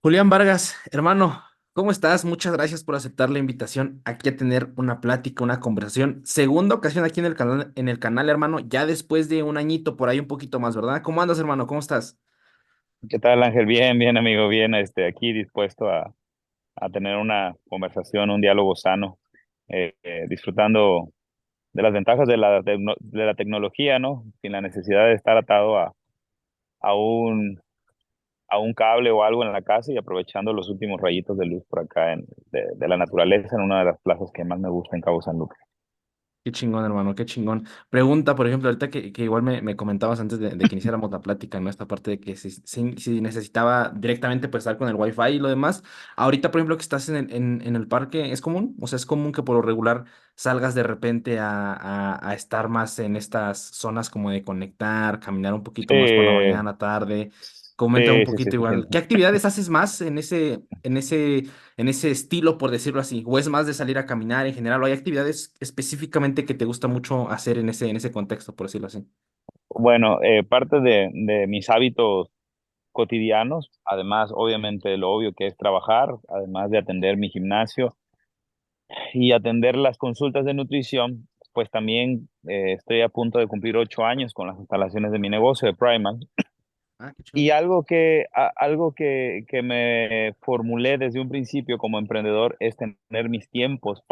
Julián Vargas, hermano, ¿cómo estás? Muchas gracias por aceptar la invitación aquí a tener una plática, una conversación. Segunda ocasión aquí en el canal, hermano, ya después de un añito, por ahí un poquito más, ¿verdad? ¿Cómo andas, hermano? ¿Cómo estás? ¿Qué tal, Ángel? Bien, bien, amigo, bien, aquí dispuesto a tener una conversación, un diálogo sano, disfrutando de las ventajas de la tecnología, ¿no? Sin la necesidad de estar atado a un, a un cable o algo en la casa y aprovechando los últimos rayitos de luz por acá de la naturaleza en una de las plazas que más me gusta en Cabo San Lucas. Qué chingón, hermano, qué chingón. Pregunta, por ejemplo, ahorita que igual me comentabas antes de que iniciáramos la plática, ¿no? Esta parte de que si necesitaba directamente pues estar con el Wi-Fi y lo demás. Ahorita, por ejemplo, que estás en el parque, ¿es común? O sea, ¿es común que por lo regular salgas de repente a estar más en estas zonas como de conectar, caminar un poquito más por la Sí, mañana, tarde? Comenta un sí, sí, sí, poquito sí, sí. igual. ¿Qué actividades haces más en ese estilo, por decirlo así? ¿O es más de salir a caminar en general? ¿O hay actividades específicamente que te gusta mucho hacer en ese contexto, por decirlo así? Bueno, parte de mis hábitos cotidianos, además, obviamente, lo obvio que es trabajar, además de atender mi gimnasio y atender las consultas de nutrición, pues también estoy a punto de cumplir 8 años con las instalaciones de mi negocio de Primal. Ah, qué Y chido. algo que me formulé desde un principio como emprendedor es tener mis tiempos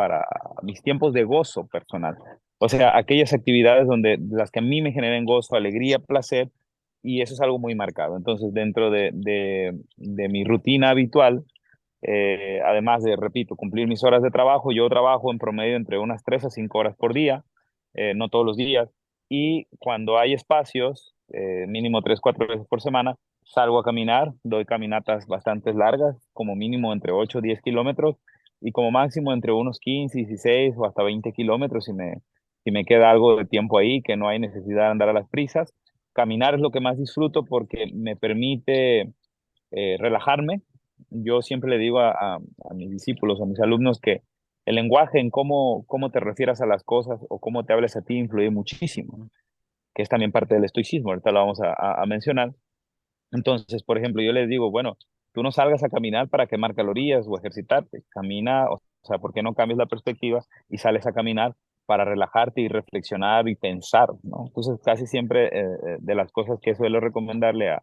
de gozo personal. O sea, aquellas actividades donde las que a mí me generen gozo, alegría, placer, y eso es algo muy marcado. Entonces, dentro de mi rutina habitual, además de, repito, cumplir mis horas de trabajo, yo trabajo en promedio entre unas 3 a 5 horas por día, no todos los días, y cuando hay espacios, mínimo 3, 4 veces por semana, salgo a caminar, doy caminatas bastante largas, como mínimo entre 8 o 10 kilómetros, y como máximo entre unos 15, 16 o hasta 20 kilómetros si me queda algo de tiempo ahí, que no hay necesidad de andar a las prisas. Caminar es lo que más disfruto porque me permite relajarme. Yo siempre le digo a mis discípulos, a mis alumnos, que el lenguaje en cómo te refieras a las cosas o cómo te hables a ti influye muchísimo, Ujú. que es también parte del estoicismo, ahorita lo vamos a mencionar. Entonces, por ejemplo, yo les digo, bueno, tú no salgas a caminar para quemar calorías o ejercitarte, camina, o sea, ¿por qué no cambias la perspectiva y sales a caminar para relajarte y reflexionar y pensar, ¿no? Entonces, casi siempre de las cosas que suelo recomendarle a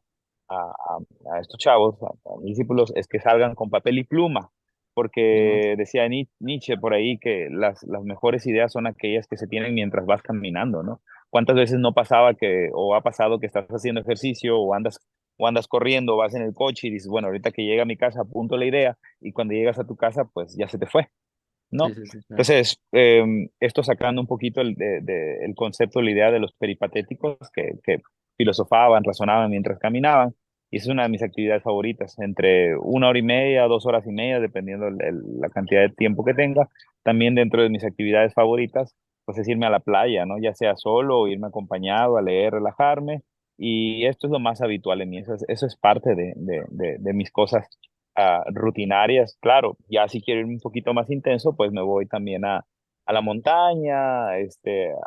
estos chavos, a mis discípulos, es que salgan con papel y pluma, Simón. porque decía Nietzsche por ahí que las mejores ideas son aquellas que se tienen mientras vas caminando, ¿no? ¿Cuántas veces no pasaba o ha pasado que estás haciendo ejercicio o andas corriendo, o vas en el coche y dices, bueno, ahorita que llega a mi casa apunto la idea y cuando llegas a tu casa, pues ya se te fue, Sí, ¿no? sí, sí, claro. Entonces, esto sacando un poquito el concepto, la idea de los peripatéticos que filosofaban, razonaban mientras caminaban, y esa es una de mis actividades favoritas, entre 1 hora y media, 2 horas y media, dependiendo la cantidad de tiempo que tenga. También dentro de mis actividades favoritas, pues es irme a la playa, ¿no? Ya sea solo o irme acompañado a leer, relajarme, y esto es lo más habitual en mí, eso es parte de mis cosas rutinarias. Claro, ya si quiero ir un poquito más intenso, pues me voy también a la montaña,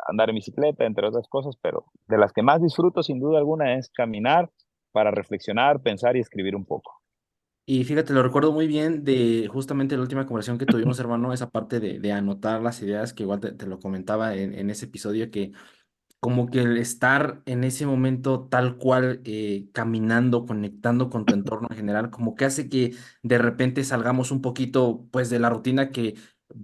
andar en bicicleta, entre otras cosas, pero de las que más disfruto sin duda alguna es caminar para reflexionar, pensar y escribir un poco. Y fíjate, lo recuerdo muy bien de justamente la última conversación que tuvimos, hermano, esa parte de anotar las ideas, que igual te lo comentaba en ese episodio, que como que el estar en ese momento tal cual, caminando, conectando con tu entorno en general, como que hace que de repente salgamos un poquito pues de la rutina que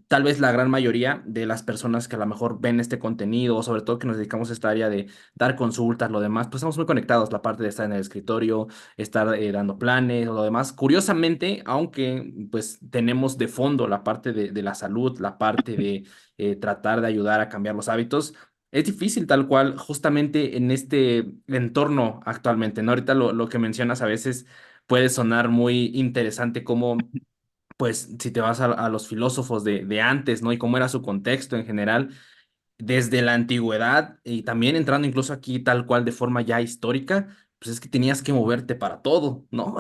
tal vez la gran mayoría de las personas que a lo mejor ven este contenido, o sobre todo que nos dedicamos a esta área de dar consultas, lo demás, pues estamos muy conectados, la parte de estar en el escritorio, estar dando planes o lo demás. Curiosamente, aunque pues tenemos de fondo la parte de la salud, la parte de tratar de ayudar a cambiar los hábitos, es difícil tal cual, justamente en este entorno actualmente, ¿no? Ahorita lo que mencionas a veces puede sonar muy interesante como, pues, si te vas a los filósofos de antes, ¿no? Y cómo era su contexto en general, desde la antigüedad y también entrando incluso aquí tal cual de forma ya histórica. pues es que tenías que moverte para todo, ¿no?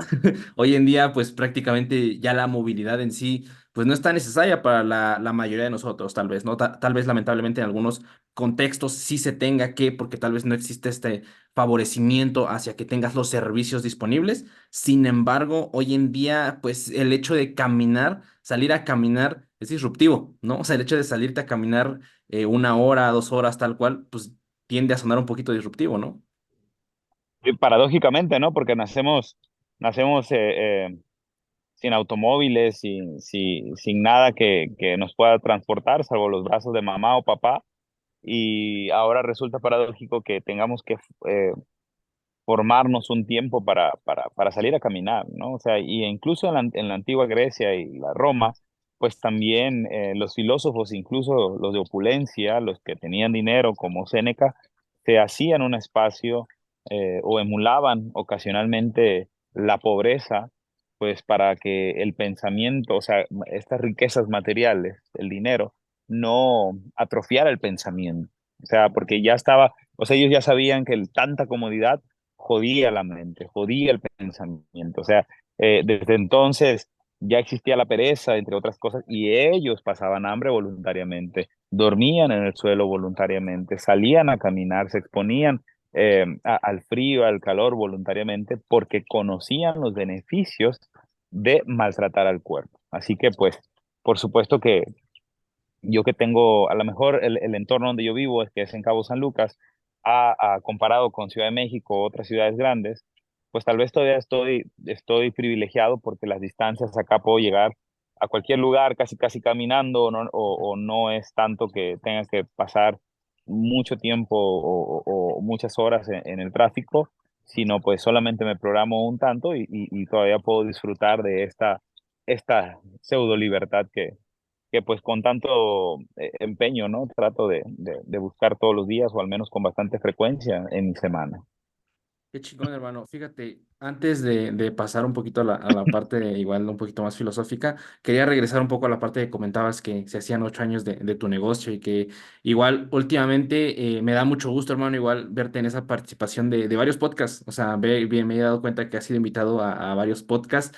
Hoy en día, pues prácticamente ya la movilidad en sí, pues no está necesaria para la mayoría de nosotros, tal vez, ¿no? Tal vez lamentablemente en algunos contextos sí se tenga que, porque tal vez no existe este favorecimiento hacia que tengas los servicios disponibles. Sin embargo, hoy en día, pues el hecho de caminar, salir a caminar es disruptivo, ¿no? O sea, el hecho de salirte a caminar 1 hora, 2 horas, tal cual, pues tiende a sonar un poquito disruptivo, ¿no? Y paradójicamente, ¿no? Porque nacemos sin automóviles, sin nada que nos pueda transportar, salvo los brazos de mamá o papá. Y ahora resulta paradójico que tengamos que eh, formarnos un tiempo para salir a caminar, ¿no? O sea, y incluso en la antigua Grecia y la Roma, pues también los filósofos, incluso los de opulencia, los que tenían dinero como Séneca, se hacían un espacio o emulaban ocasionalmente la pobreza, pues para que el pensamiento, o sea, estas riquezas materiales, el dinero, no atrofiara el pensamiento. O sea, porque ya estaba, o sea, ellos ya sabían que tanta comodidad jodía la mente, jodía el pensamiento. O sea, desde entonces ya existía la pereza, entre otras cosas, y ellos pasaban hambre voluntariamente, dormían en el suelo voluntariamente, salían a caminar, se exponían al frío, al calor voluntariamente, porque conocían los beneficios de maltratar al cuerpo. Así que, pues, por supuesto que yo que tengo, a lo mejor el entorno donde yo vivo, es que es en Cabo San Lucas, comparado con Ciudad de México o otras ciudades grandes, pues tal vez todavía estoy privilegiado porque las distancias acá puedo llegar a cualquier lugar casi casi caminando o no es tanto que tenga que pasar mucho tiempo o muchas horas en el tráfico, sino pues solamente me programo un tanto y todavía puedo disfrutar de esta pseudo libertad que pues con tanto empeño, ¿no? Trato de buscar todos los días o al menos con bastante frecuencia en mi semana. Qué chingón, hermano. Fíjate, antes de pasar un poquito a la parte igual un poquito más filosófica, quería regresar un poco a la parte que comentabas que se hacían 8 años de tu negocio y que igual últimamente me da mucho gusto, hermano, igual verte en esa participación de varios podcasts. O sea, me he dado cuenta que has sido invitado a varios podcasts,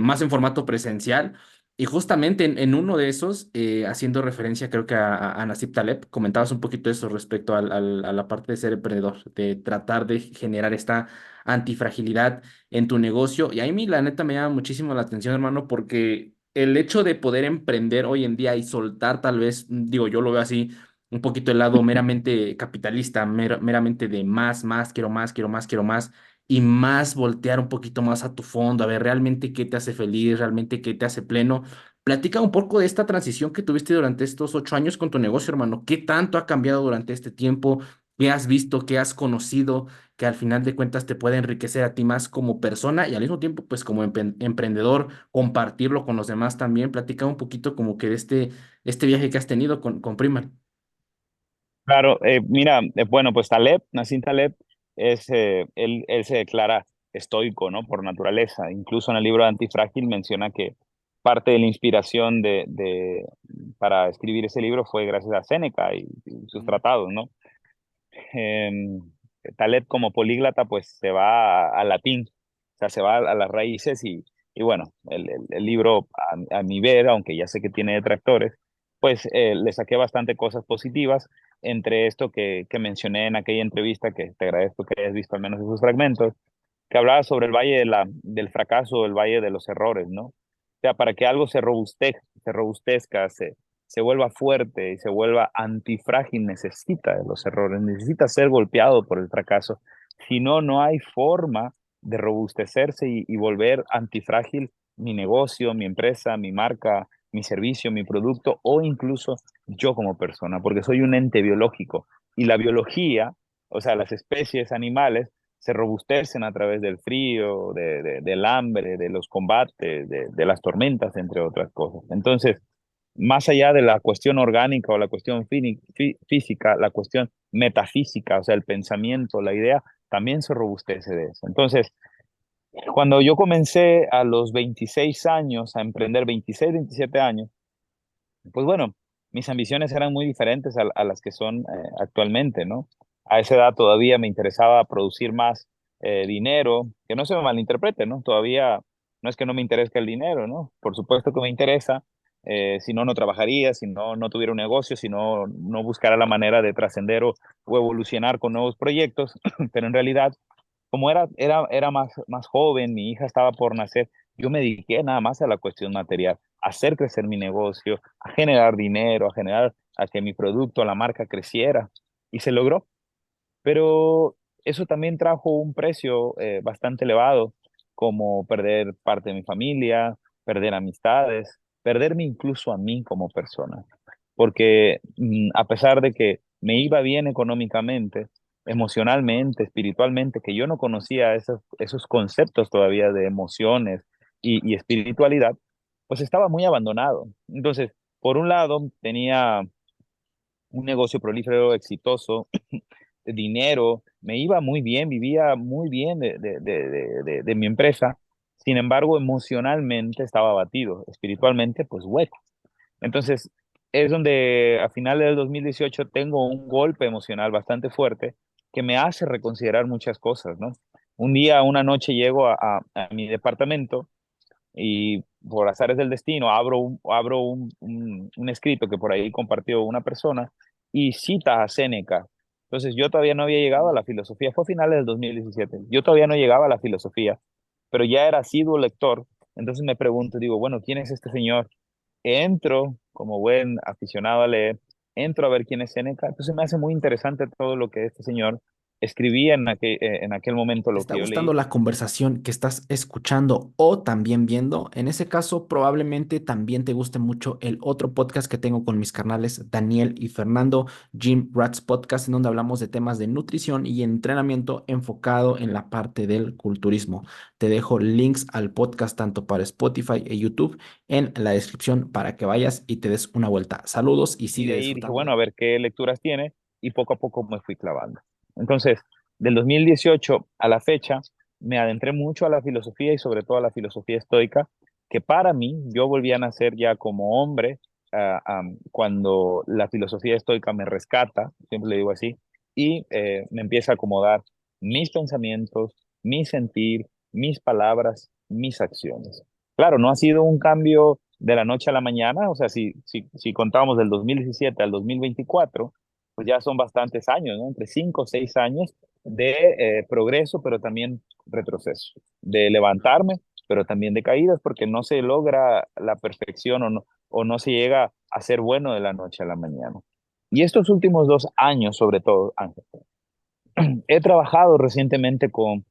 más en formato presencial. Y justamente en uno de esos, haciendo referencia creo que a Nasib Taleb, comentabas un poquito eso respecto a la parte de ser emprendedor, de tratar de generar esta antifragilidad en tu negocio. Y a mí la neta me llama muchísimo la atención, hermano, porque el hecho de poder emprender hoy en día y soltar tal vez, digo, yo lo veo así, un poquito el lado meramente capitalista, meramente de más, quiero más, quiero más, quiero más y más voltear un poquito más a tu fondo, a ver realmente qué te hace feliz, realmente qué te hace pleno. Platica un poco de esta transición que tuviste durante estos 8 años con tu negocio, hermano. ¿Qué tanto ha cambiado durante este tiempo? ¿Qué has visto? ¿Qué has conocido? Que al final de cuentas te puede enriquecer a ti más como persona y al mismo tiempo, pues como emprendedor, compartirlo con los demás también. Platica un poquito como que de este viaje que has tenido con Primal. Claro, mira, bueno, pues Nassim Taleb, él se declara estoico, ¿no? Por naturaleza. Incluso en el libro Antifrágil menciona que parte de la inspiración para escribir ese libro fue gracias a Séneca y sus Mm. tratados, ¿no? eh, Taleb como políglota pues se va al latín, o sea, se va a las raíces y bueno, el libro a mi ver, aunque ya sé que tiene detractores, pues le saqué bastante cosas positivas, entre esto que mencioné en aquella entrevista, que te agradezco que hayas visto al menos esos fragmentos, que hablaba sobre el valle del fracaso, el valle de los errores, ¿no? O sea, para que algo se robustezca, se vuelva fuerte y se vuelva antifrágil, necesita de los errores, necesita ser golpeado por el fracaso. Si no, no hay forma de robustecerse y volver antifrágil mi negocio, mi empresa, mi marca, mi servicio, mi producto o incluso yo como persona, porque soy un ente biológico y la biología, o sea, las especies animales, se robustecen a través del frío, del hambre, de los combates, de las tormentas, entre otras cosas. Entonces, más allá de la cuestión orgánica o la cuestión física, la cuestión metafísica, o sea, el pensamiento, la idea, también se robustece de eso. Entonces, cuando yo comencé a los 26 años a emprender, 26, 27 años, pues bueno, mis ambiciones eran muy diferentes a las que son actualmente, ¿no? A esa edad todavía me interesaba producir más, dinero, que no se me malinterprete, ¿no? Todavía no es que no me interese el dinero, ¿no? Por supuesto que me interesa, si no, no trabajaría, si no, no tuviera un negocio, si no, no buscara la manera de trascender o evolucionar con nuevos proyectos, pero en realidad, como era más joven, mi hija estaba por nacer, yo me dediqué nada más a la cuestión material, a hacer crecer mi negocio, a generar dinero, a que mi producto, la marca creciera, y se logró. Pero eso también trajo un precio bastante elevado, como perder parte de mi familia, perder amistades, perderme incluso a mí como persona. Porque a pesar de que me iba bien económicamente, emocionalmente, espiritualmente, que yo no conocía esos conceptos todavía de emociones y espiritualidad, pues estaba muy abandonado. Entonces, por un lado, tenía un negocio prolífero, exitoso, dinero, me iba muy bien, vivía muy bien de mi empresa. Sin embargo, emocionalmente estaba abatido, espiritualmente, pues hueco. Entonces, es donde a finales del 2018 tengo un golpe emocional bastante fuerte que me hace reconsiderar muchas cosas, ¿no? Un día, una noche llego a mi departamento y por azares del destino abro un escrito que por ahí compartió una persona y cita a Séneca. Entonces yo todavía no había llegado a la filosofía, fue a finales del 2017, yo todavía no llegaba a la filosofía, pero ya era asiduo lector. Entonces me pregunto, digo, bueno, ¿quién es este señor? Entro como buen aficionado a leer, entro a ver quién es Séneca, entonces me hace muy interesante todo lo que este señor escribía en aquel momento, ¿Te lo está que yo gustando leí. la conversación que estás escuchando o también viendo? En ese caso, probablemente también te guste mucho el otro podcast que tengo con mis carnales Daniel y Fernando, Jim Rats Podcast, en donde hablamos de temas de nutrición y entrenamiento enfocado en la parte del culturismo. Te dejo links al podcast tanto para Spotify e YouTube en la descripción para que vayas y te des una vuelta. Saludos y Y sigue de ahí dije, disfrutando bueno, de... a ver qué lecturas tiene y poco a poco me fui clavando. Entonces, del 2018 a la fecha, me adentré mucho a la filosofía y sobre todo a la filosofía estoica, que para mí yo volví a nacer ya como hombre cuando la filosofía estoica me rescata, siempre le digo así, y me empieza a acomodar mis pensamientos, mi sentir, mis palabras, mis acciones. Claro, no ha sido un cambio de la noche a la mañana, o sea, si contamos del 2017 al 2024, pues ya son bastantes años, ¿no? Entre 5 o 6 años de progreso, pero también retroceso, de levantarme, pero también de caídas, porque no se logra la perfección o no se llega a ser bueno de la noche a la mañana. Y estos últimos 2 años, sobre todo, Ángel, he trabajado recientemente con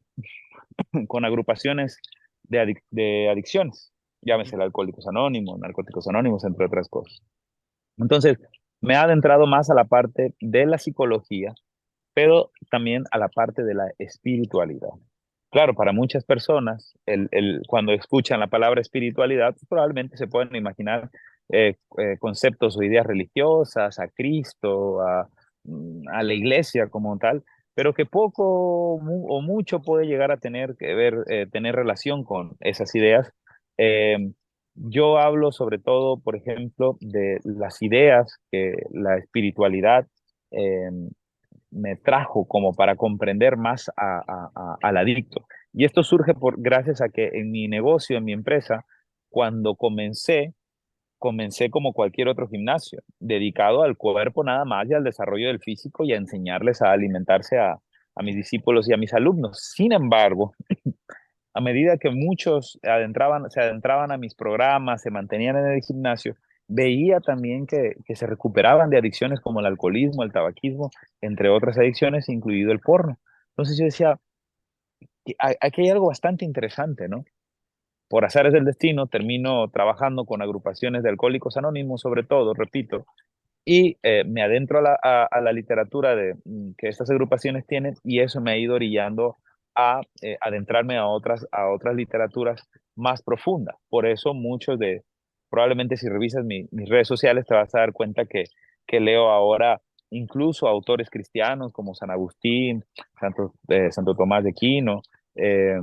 agrupaciones de adicciones, Ujú. llámese Alcohólicos Anónimos, Narcóticos Anónimos, entre otras cosas. Entonces, me ha adentrado más a la parte de la psicología, pero también a la parte de la espiritualidad. Claro, para muchas personas, cuando escuchan la palabra espiritualidad, probablemente se pueden imaginar conceptos o ideas religiosas, a Cristo, a la iglesia como tal, pero que poco o mucho puede llegar a tener que ver, tener relación con esas ideas. Eh, yo hablo sobre todo, por ejemplo, de las ideas que la espiritualidad eh, me trajo como para comprender más al adicto. Y esto surge gracias a que en mi negocio, en mi empresa, cuando comencé como cualquier otro gimnasio, dedicado al cuerpo nada más y al desarrollo del físico y a enseñarles a alimentarse a mis discípulos y a mis alumnos. Sin embargo, a medida que muchos se adentraban a mis programas, se mantenían en el gimnasio, veía también que se recuperaban de adicciones como el alcoholismo, el tabaquismo, entre otras adicciones, incluido el porno. Entonces yo decía, aquí hay algo bastante interesante, ¿no? Por azares del destino, termino trabajando con agrupaciones de alcohólicos anónimos, sobre todo, repito, y me adentro a la literatura que estas agrupaciones tienen y eso me ha ido orillando a adentrarme a otras literaturas más profundas. Por eso probablemente si revisas mis redes sociales te vas a dar cuenta que leo ahora incluso autores cristianos como San Agustín, Santo Tomás de Aquino, eh,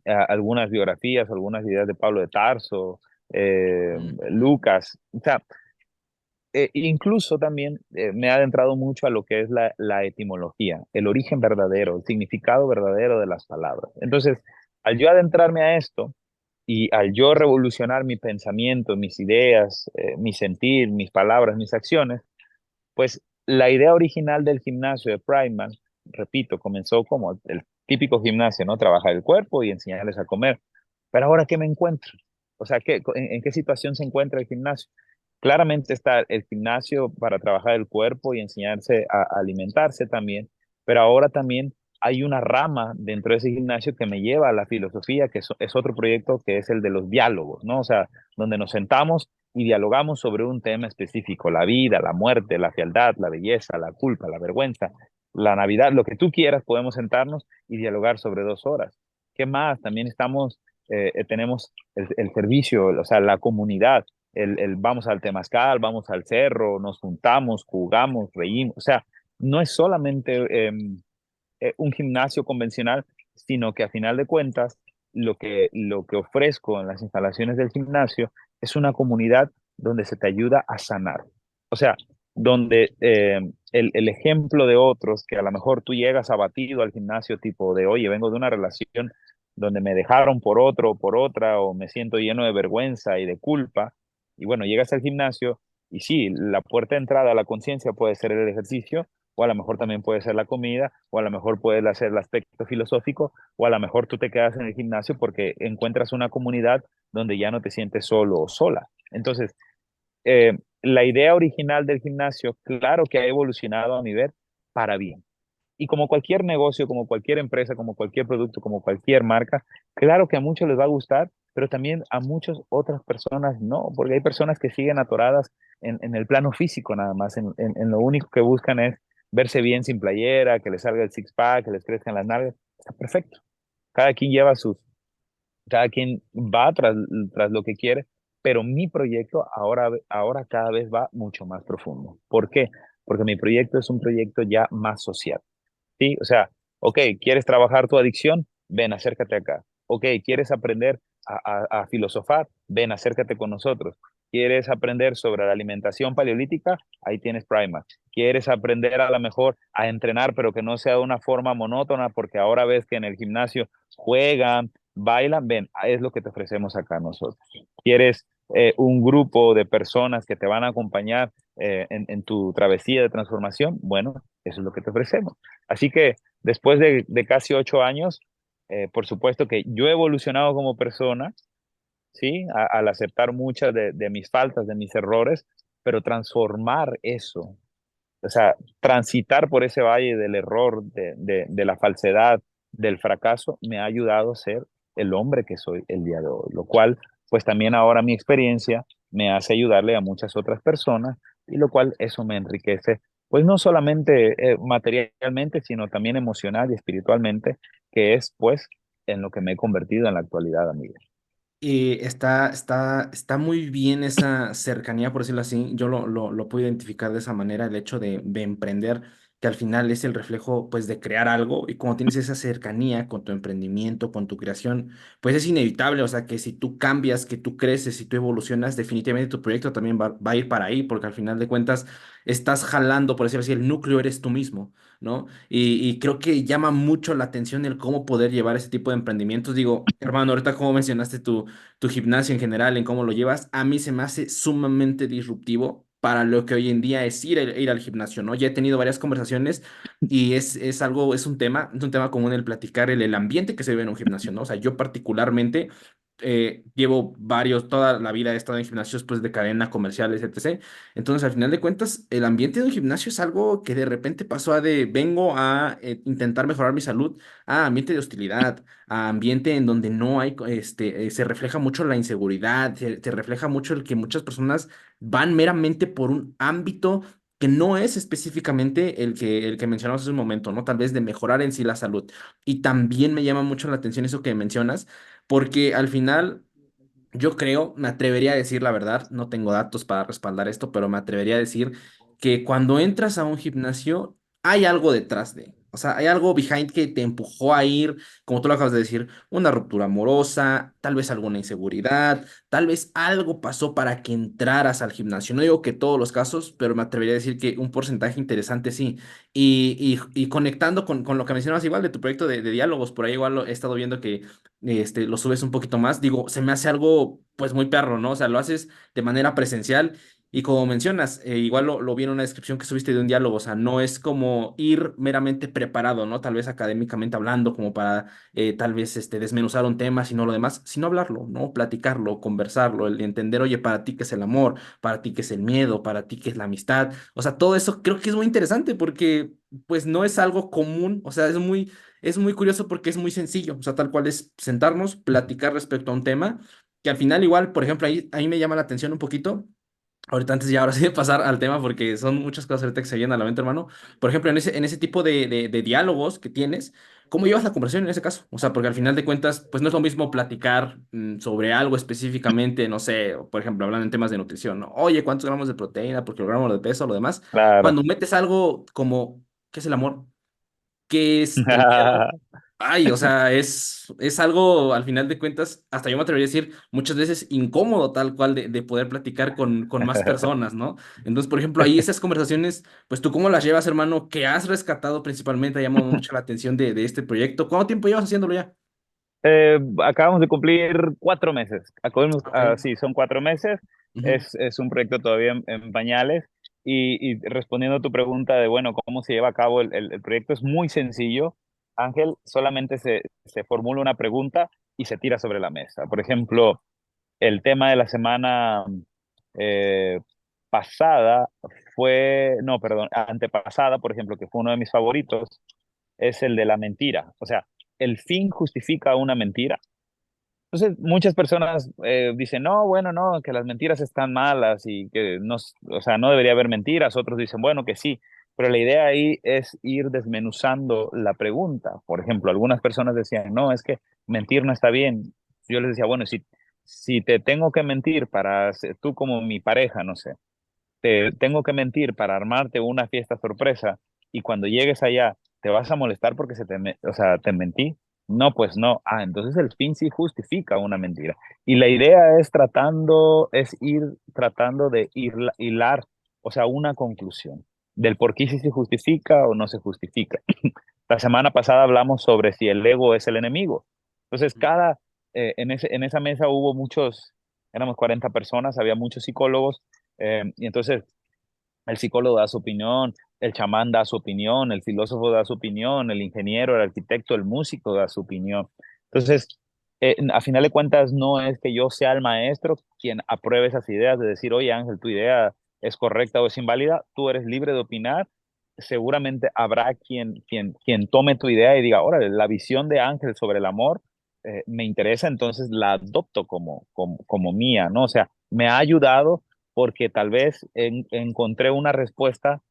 algunas biografías, algunas ideas de Pablo de Tarso, Mm. Lucas. O sea, incluso también me he adentrado mucho a lo que es la etimología, el origen verdadero, el significado verdadero de las palabras. Entonces, al yo adentrarme a esto y al yo revolucionar mi pensamiento, mis ideas, mi sentir, mis palabras, mis acciones, pues la idea original del gimnasio de Primal, repito, comenzó como el típico gimnasio, ¿no? Trabajar el cuerpo y enseñarles a comer. Pero ahora, ¿qué me encuentro? O sea, en qué situación se encuentra el gimnasio? Claramente está el gimnasio para trabajar el cuerpo y enseñarse a alimentarse también, pero ahora también hay una rama dentro de ese gimnasio que me lleva a la filosofía, que es otro proyecto que es el de los diálogos, ¿no? O sea, donde nos sentamos y dialogamos sobre un tema específico, la vida, la muerte, la fealdad, la belleza, la culpa, la vergüenza, la Navidad, lo que tú quieras, podemos sentarnos y dialogar sobre 2 horas. ¿Qué más? También tenemos el servicio, o sea, la comunidad, vamos al temazcal, vamos al cerro, nos juntamos, jugamos, reímos, o sea, no es solamente un gimnasio convencional, sino que a final de cuentas lo que ofrezco en las instalaciones del gimnasio es una comunidad donde se te ayuda a sanar. O sea, donde el ejemplo de otros, que a lo mejor tú llegas abatido al gimnasio tipo de, oye, vengo de una relación donde me dejaron por otro o por otra, o me siento lleno de vergüenza y de culpa, y bueno, llegas al gimnasio y sí, la puerta de entrada a la conciencia puede ser el ejercicio, o a lo mejor también puede ser la comida, o a lo mejor puede ser el aspecto filosófico, o a lo mejor tú te quedas en el gimnasio porque encuentras una comunidad donde ya no te sientes solo o sola. Entonces, la idea original del gimnasio, claro que ha evolucionado a nivel para bien. Y como cualquier negocio, como cualquier empresa, como cualquier producto, como cualquier marca, claro que a muchos les va a gustar, pero también a muchas otras personas no, porque hay personas que siguen atoradas en el plano físico nada más, en lo único que buscan es verse bien sin playera, que les salga el six-pack, que les crezcan las nalgas. Está perfecto. Cada quien lleva cada quien va tras lo que quiere, pero mi proyecto ahora cada vez va mucho más profundo. ¿Por qué? Porque mi proyecto es un proyecto ya más social. ¿Sí? O sea, ok, ¿quieres trabajar tu adicción? Ven, acércate acá. Ok, ¿quieres aprender a filosofar? Ven, acércate con nosotros. ¿Quieres aprender sobre la alimentación paleolítica? Ahí tienes Primark. ¿Quieres aprender a lo mejor a entrenar, pero que no sea de una forma monótona? Porque ahora ves que en el gimnasio juegan, bailan. Ven, es lo que te ofrecemos acá nosotros. ¿Quieres un grupo de personas que te van a acompañar en tu travesía de transformación? Bueno, eso es lo que te ofrecemos. Así que después de casi 8 años, por supuesto que yo he evolucionado como persona, ¿sí? Al aceptar muchas de mis faltas, de mis errores, pero transformar eso, o sea, transitar por ese valle del error, de la falsedad, del fracaso, me ha ayudado a ser el hombre que soy el día de hoy, lo cual, pues también ahora mi experiencia me hace ayudarle a muchas otras personas y lo cual eso me enriquece, pues no solamente materialmente, sino también emocional y espiritualmente, que es pues en lo que me he convertido en la actualidad, amigo. Está muy bien esa cercanía, por decirlo así. Yo lo puedo identificar de esa manera, el hecho de emprender, que al final es el reflejo, pues, de crear algo. Y como tienes esa cercanía con tu emprendimiento, con tu creación, pues es inevitable. O sea, que si tú cambias, que tú creces, si tú evolucionas, definitivamente tu proyecto también va a ir para ahí, porque al final de cuentas estás jalando, por decirlo así, el núcleo eres tú mismo, ¿no? Y creo que llama mucho la atención el cómo poder llevar ese tipo de emprendimientos. Digo, hermano, ahorita como mencionaste tu gimnasio en general, en cómo lo llevas, a mí se me hace sumamente disruptivo para lo que hoy en día es ir al gimnasio, ¿no? Ya he tenido varias conversaciones y es un tema común el platicar el ambiente que se vive en un gimnasio, ¿no? O sea, yo particularmente llevo toda la vida he estado en gimnasios pues de cadena, comerciales, etc. Entonces, al final de cuentas, el ambiente de un gimnasio es algo que de repente pasó vengo a intentar mejorar mi salud, a ambiente de hostilidad, a ambiente en donde no hay, se refleja mucho la inseguridad, se refleja mucho el que muchas personas van meramente por un ámbito que no es específicamente el que mencionamos hace un momento, ¿no? Tal vez de mejorar en sí la salud. Y también me llama mucho la atención eso que mencionas, porque al final yo creo, me atrevería a decir la verdad, no tengo datos para respaldar esto, pero me atrevería a decir que cuando entras a un gimnasio hay algo detrás de. O sea, hay algo behind que te empujó a ir, como tú lo acabas de decir, una ruptura amorosa, tal vez alguna inseguridad, tal vez algo pasó para que entraras al gimnasio. No digo que todos los casos, pero me atrevería a decir que un porcentaje interesante sí. Y conectando con lo que mencionabas igual de tu proyecto de diálogos, por ahí igual he estado viendo que lo subes un poquito más. Digo, se me hace algo pues muy perro, ¿no? O sea, lo haces de manera presencial. Y como mencionas, igual lo vi en una descripción que subiste de un diálogo, o sea, no es como ir meramente preparado, ¿no? Tal vez académicamente hablando, como para tal vez desmenuzar un tema, sino lo demás, sino hablarlo, ¿no? Platicarlo, conversarlo, el entender, oye, para ti qué es el amor, para ti qué es el miedo, para ti qué es la amistad, o sea, todo eso creo que es muy interesante porque pues no es algo común, o sea, es muy curioso porque es muy sencillo, o sea, tal cual es sentarnos, platicar respecto a un tema, que al final igual, por ejemplo, ahí me llama la atención un poquito. Ahorita antes ya ahora sí de pasar al tema porque son muchas cosas ahorita que se vienen a la mente, hermano. Por ejemplo, en ese tipo de diálogos que tienes, ¿cómo llevas la conversación en ese caso? O sea, porque al final de cuentas, pues no es lo mismo platicar sobre algo específicamente, no sé, o por ejemplo, hablando en temas de nutrición, ¿no? Oye, ¿cuántos gramos de proteína por kilogramo de peso o lo demás? Claro. Cuando metes algo como, ¿qué es el amor? ¿Qué es el miedo? Ay, o sea, es algo, al final de cuentas, hasta yo me atrevería a decir, muchas veces incómodo tal cual de poder platicar con más personas, ¿no? Entonces, por ejemplo, ahí esas conversaciones, pues tú cómo las llevas, hermano, que has rescatado principalmente, ha llamado mucho la atención de este proyecto. ¿Cuánto tiempo llevas haciéndolo ya? Acabamos de cumplir 4 meses. Ok. Sí, son 4 meses. Ujú, Es un proyecto todavía en pañales. Y respondiendo a tu pregunta de, bueno, cómo se lleva a cabo el proyecto, es muy sencillo. Ángel, solamente se formula una pregunta y se tira sobre la mesa. Por ejemplo, el tema de la semana eh, pasada no, perdón, antepasada, por ejemplo, que fue uno de mis favoritos, es el de la mentira. O sea, el fin justifica una mentira. Entonces, muchas personas dicen, no, bueno, no, que las mentiras están malas y que no, o sea, no debería haber mentiras. Otros dicen, bueno, que sí. Pero la idea ahí es ir desmenuzando la pregunta. Por ejemplo, algunas personas decían, no, es que mentir no está bien. Yo les decía, bueno, si te tengo que mentir para ser tú como mi pareja, no sé, te tengo que mentir para armarte una fiesta sorpresa y cuando llegues allá te vas a molestar porque o sea, te mentí. No, pues no. Ah, entonces el fin sí justifica una mentira. Y la idea es ir tratando de hilar, o sea, una conclusión del por qué sí se justifica o no se justifica. La semana pasada hablamos sobre si el ego es el enemigo. Entonces, en esa mesa hubo éramos 40 personas, había muchos psicólogos, y entonces el psicólogo da su opinión, el chamán da su opinión, el filósofo da su opinión, el ingeniero, el arquitecto, el músico da su opinión. Entonces, a final de cuentas, no es que yo sea el maestro quien apruebe esas ideas de decir, oye Ángel, tu idea es correcta o es inválida, tú eres libre de opinar. Seguramente habrá quien tome tu idea y diga, ahora, la visión de Ángel sobre el amor me interesa, entonces la adopto como mía, ¿no? O sea, me ha ayudado porque tal vez encontré una respuesta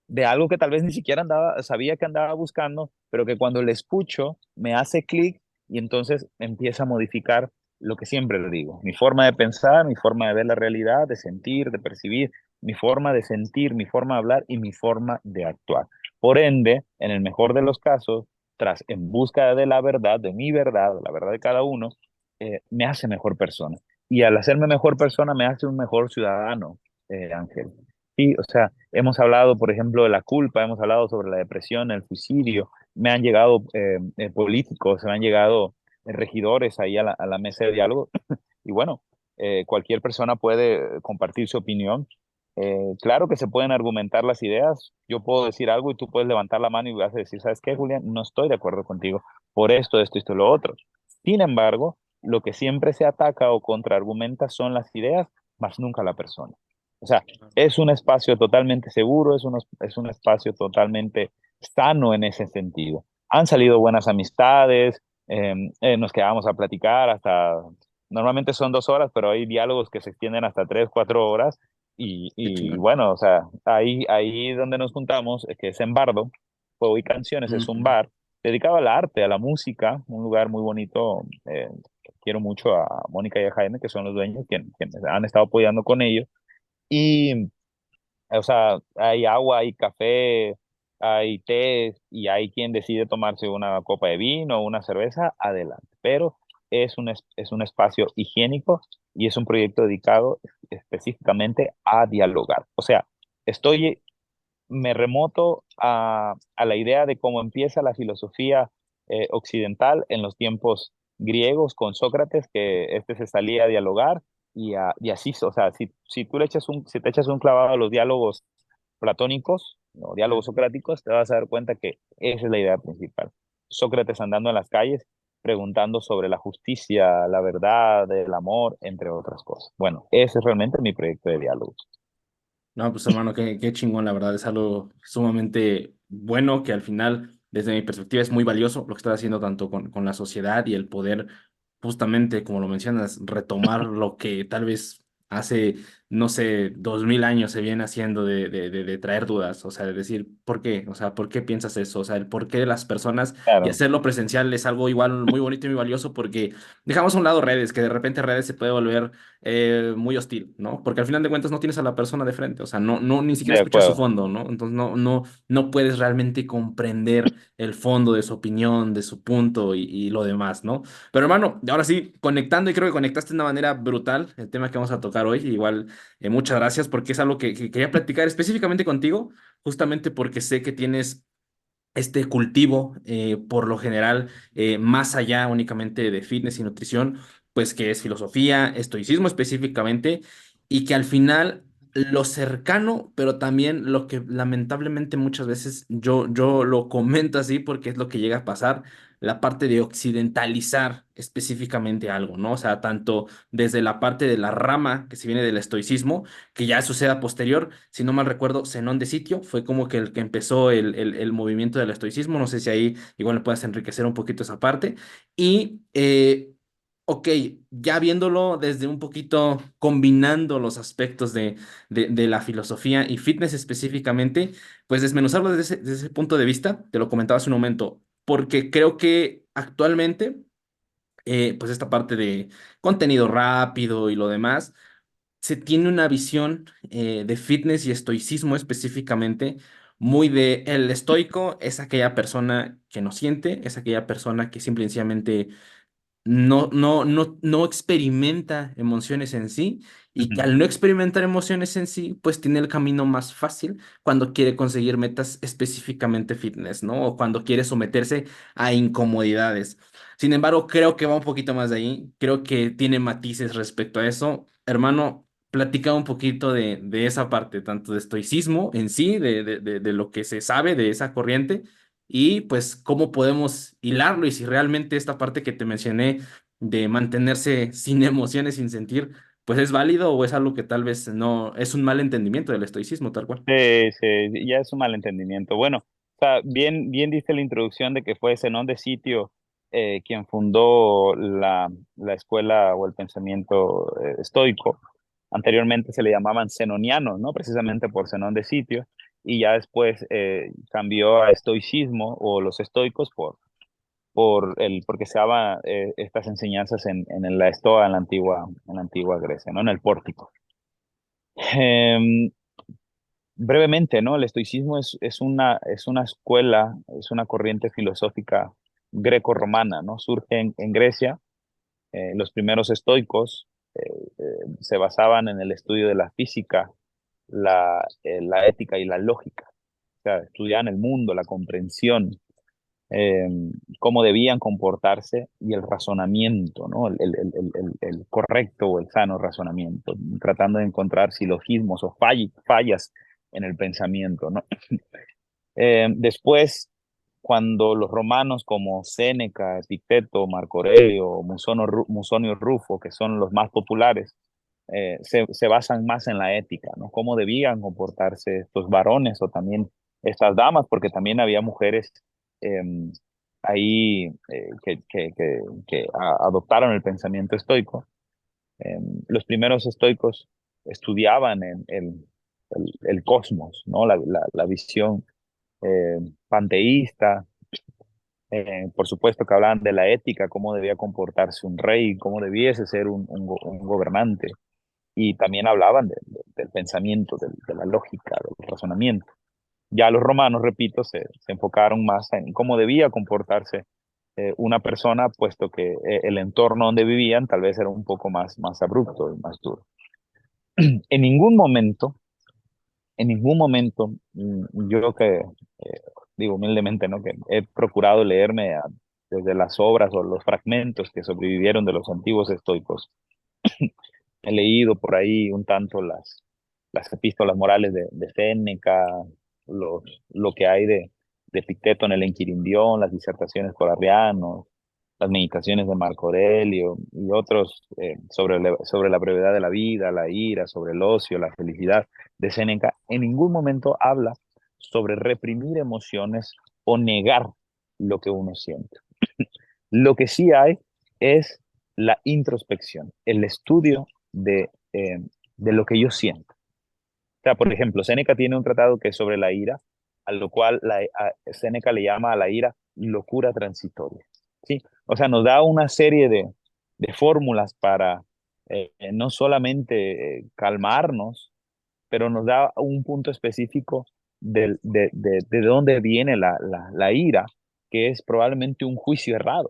de algo que tal vez ni siquiera sabía que andaba buscando, pero que cuando le escucho me hace clic y entonces empieza a modificar lo que siempre le digo, mi forma de pensar, mi forma de ver la realidad, de sentir, de percibir, mi forma de sentir, mi forma de hablar y mi forma de actuar. Por ende, en el mejor de los casos, tras en busca de la verdad, de mi verdad, de la verdad de cada uno, me hace mejor persona. Y al hacerme mejor persona, me hace un mejor ciudadano, Ángel. Sí, o sea, hemos hablado, por ejemplo, de la culpa, hemos hablado sobre la depresión, el suicidio, me han llegado políticos, me han llegado regidores ahí a la mesa de diálogo, y bueno, cualquier persona puede compartir su opinión. Claro que se pueden argumentar las ideas, yo puedo decir algo y tú puedes levantar la mano y vas a decir, ¿sabes qué, Julián? No estoy de acuerdo contigo por esto y lo otro. Sin embargo, lo que siempre se ataca o contraargumenta son las ideas, más nunca la persona. O sea, es un espacio totalmente seguro, es un espacio totalmente sano en ese sentido. Han salido buenas amistades, nos quedamos a platicar normalmente son 2 horas, pero hay diálogos que se extienden hasta 3, 4 horas. qué Y chingón. bueno, o sea, ahí donde nos juntamos, que es en Bardo, Juego y Canciones, es un Ujú. bar dedicado al arte, a la música, un lugar muy bonito. Quiero mucho a Mónica y a Jaime, que son los dueños, quienes han estado apoyando con ellos. Y, o sea, hay agua, hay café, hay té y hay quien decide tomarse una copa de vino o una cerveza, adelante. Pero es un espacio higiénico y es un proyecto dedicado específicamente a dialogar. O sea, me remoto a la idea de cómo empieza la filosofía occidental en los tiempos griegos con Sócrates, que este se salía a dialogar y así, o sea, si tú si te echas un clavado a los diálogos platónicos o diálogos socráticos, te vas a dar cuenta que esa es la idea principal. Sócrates andando en las calles preguntando sobre la justicia, la verdad, el amor, entre otras cosas. Bueno, ese es realmente mi proyecto de diálogo. No, pues hermano, qué chingón, la verdad, es algo sumamente bueno que al final, desde mi perspectiva, es muy valioso lo que estás haciendo tanto con la sociedad y el poder, justamente, como lo mencionas, retomar lo que tal vez hace, no sé, 2000 años se viene haciendo de traer dudas, o sea, de decir, ¿por qué? O sea, ¿por qué piensas eso? O sea, el por qué de las personas y Claro, hacerlo presencial es algo igual muy bonito y muy valioso porque dejamos a un lado redes, que de repente redes se puede volver muy hostil, ¿no? Porque al final de cuentas no tienes a la persona de frente, o sea, ni siquiera de escuchas su acuerdo. fondo, ¿no? Entonces no puedes realmente comprender el fondo de su opinión, de su punto y lo demás, ¿no? Pero hermano, ahora sí, conectando y creo que conectaste de una manera brutal el tema que vamos a tocar hoy, igual muchas gracias porque es algo que quería platicar específicamente contigo, justamente porque sé que tienes este cultivo, por lo general, más allá únicamente de fitness y nutrición, pues que es filosofía, estoicismo específicamente, y que al final lo cercano, pero también lo que lamentablemente muchas veces yo lo comento así porque es lo que llega a pasar, la parte de occidentalizar específicamente algo, ¿no? O sea, tanto desde la parte de la rama que se viene del estoicismo, que ya sucede a posterior, si no mal recuerdo, Zenón de Sitio fue como que el que empezó el movimiento del estoicismo, no sé si ahí igual me puedes enriquecer un poquito esa parte, y ok, ya viéndolo desde un poquito, combinando los aspectos de la filosofía y fitness específicamente, pues desmenuzarlo desde ese punto de vista, te lo comentaba hace un momento, porque creo que actualmente, pues esta parte de contenido rápido y lo demás, se tiene una visión de fitness y estoicismo específicamente, muy de el estoico es aquella persona que no siente, es aquella persona que simple y sencillamente no experimenta emociones en sí y que Ujú. al no experimentar emociones en sí, pues tiene el camino más fácil cuando quiere conseguir metas específicamente fitness, ¿no? O cuando quiere someterse a incomodidades. Sin embargo, creo que va un poquito más de ahí, creo que tiene matices respecto a eso. Hermano, platica un poquito de esa parte, tanto de estoicismo en sí, de lo que se sabe de esa corriente y pues cómo podemos hilarlo y si realmente esta parte que te mencioné de mantenerse sin emociones, sin sentir, pues es válido o es algo que tal vez no es un mal entendimiento del estoicismo tal cual. Ya es un malentendimiento. Bueno, o sea, bien diste la introducción de que fue Zenón de Sitio quien fundó la escuela o el pensamiento estoico. Anteriormente se le llamaban zenonianos, ¿no? Precisamente por Zenón de Sitio, y ya después cambió a estoicismo o los estoicos porque se daba estas enseñanzas en la Estoa, en la antigua Grecia, ¿no? En el Pórtico. Em, Brevemente, ¿no? El estoicismo es una escuela, es una corriente filosófica greco-romana, ¿no? Surge en Grecia. Los primeros estoicos se basaban en el estudio de la física, la ética y la lógica. O sea, estudiaban el mundo, la comprensión, eh, cómo debían comportarse y el razonamiento, ¿no? El correcto o el sano razonamiento, tratando de encontrar silogismos o fallas en el pensamiento, ¿no? Después, cuando los romanos como Séneca, Epicteto, Marco Aurelio, Musonio Rufo, que son los más populares, se basan más en la ética, ¿no? Cómo debían comportarse estos varones o también estas damas, porque también había mujeres eh, ahí que adoptaron el pensamiento estoico. Los primeros estoicos estudiaban el cosmos, ¿no? La visión panteísta. Por supuesto que hablaban de la ética, cómo debía comportarse un rey, cómo debiese ser un gobernante. Y también hablaban del pensamiento, de la lógica, del razonamiento. Ya los romanos, repito, se enfocaron más en cómo debía comportarse una persona, puesto que el entorno donde vivían tal vez era un poco más abrupto y más duro. En ningún momento, en ningún momento, yo que digo humildemente, ¿no? Que he procurado leerme desde las obras o los fragmentos que sobrevivieron de los antiguos estoicos. He leído por ahí un tanto las epístolas morales de Séneca, lo que hay de Epicteto en el Enquirindión, las disertaciones por Arriano, las meditaciones de Marco Aurelio y otros sobre la brevedad de la vida, la ira, sobre el ocio, la felicidad de Séneca. En ningún momento habla sobre reprimir emociones o negar lo que uno siente. Lo que sí hay es la introspección, el estudio de lo que yo siento. O sea, por ejemplo, Séneca tiene un tratado que es sobre la ira, a lo cual Séneca le llama a la ira locura transitoria. ¿Sí? O sea, nos da una serie de fórmulas para no solamente calmarnos, pero nos da un punto específico de dónde viene la ira, que es probablemente un juicio errado.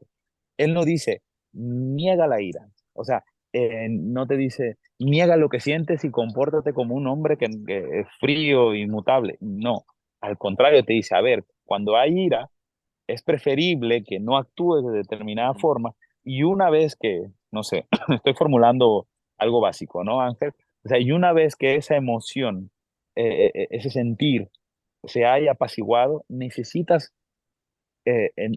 Él no dice, niega la ira. O sea, no te dice, niega lo que sientes y compórtate como un hombre que es frío, inmutable. No, al contrario, te dice, a ver, cuando hay ira, es preferible que no actúes de determinada forma y una vez que, no sé, estoy formulando algo básico, ¿no, Ángel? O sea, y una vez que esa emoción, ese sentir se haya apaciguado, necesitas eh, en-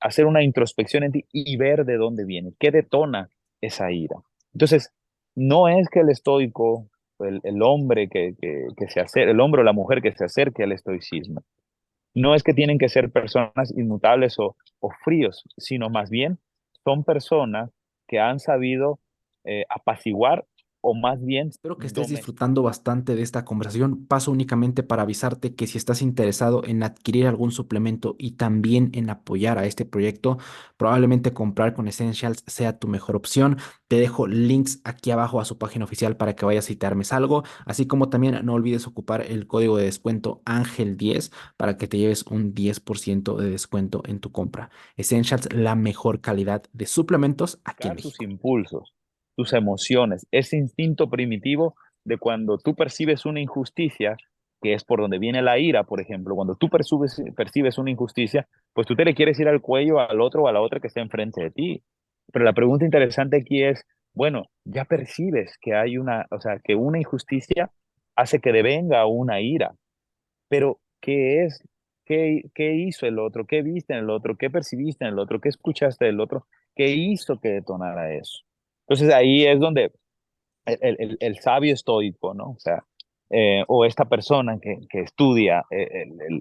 hacer una introspección en ti y ver de dónde viene, qué detona esa ira. Entonces, no es que el estoico, el hombre que se acerque, el hombre o la mujer que se acerque al estoicismo, no es que tienen que ser personas inmutables o fríos, sino más bien son personas que han sabido apaciguar o más bien Espero que estés domesticar. disfrutando bastante de esta conversación. Paso únicamente para avisarte que si estás interesado en adquirir algún suplemento y también en apoyar a este proyecto, probablemente comprar con Essentials sea tu mejor opción. Te dejo links aquí abajo a su página oficial para que vayas y te armes algo, así como también no olvides ocupar el código de descuento Ángel10 para que te lleves un 10% de descuento en tu compra. Essentials, la mejor calidad de suplementos aquí en Tus México. impulsos, tus emociones, ese instinto primitivo de cuando tú percibes una injusticia, que es por donde viene la ira, por ejemplo, cuando tú percibes una injusticia, pues tú te le quieres ir al cuello al otro o a la otra que está enfrente de ti. Pero la pregunta interesante aquí es, bueno, ya percibes que hay una, o sea, que una injusticia hace que devenga una ira, pero ¿qué es? ¿Qué hizo el otro? ¿Qué viste en el otro? ¿Qué percibiste en el otro? ¿Qué escuchaste del otro? ¿Qué hizo que detonara eso? Entonces ahí es donde el sabio estoico, ¿no? O sea, o esta persona que estudia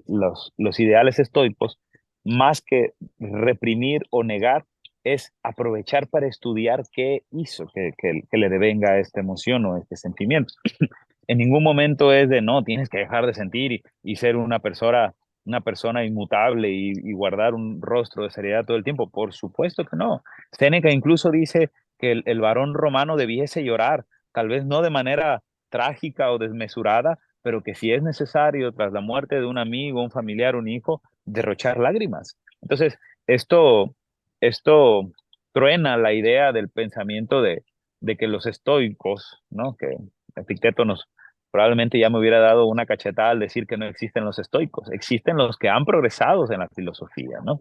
los ideales estoicos, más que reprimir o negar, es aprovechar para estudiar qué hizo que le devenga esta emoción o este sentimiento. En ningún momento es de no, tienes que dejar de sentir y ser una persona inmutable y guardar un rostro de seriedad todo el tiempo. Por supuesto que no. Séneca incluso dice que el varón romano debiese llorar, tal vez no de manera trágica o desmesurada, pero que si es necesario, tras la muerte de un amigo, un familiar, un hijo, derrochar lágrimas. Entonces, esto, esto truena la idea del pensamiento de que los estoicos, ¿no? Que Epicteto nos probablemente ya me hubiera dado una cachetada al decir que no existen los estoicos, existen los que han progresado en la filosofía, ¿no? O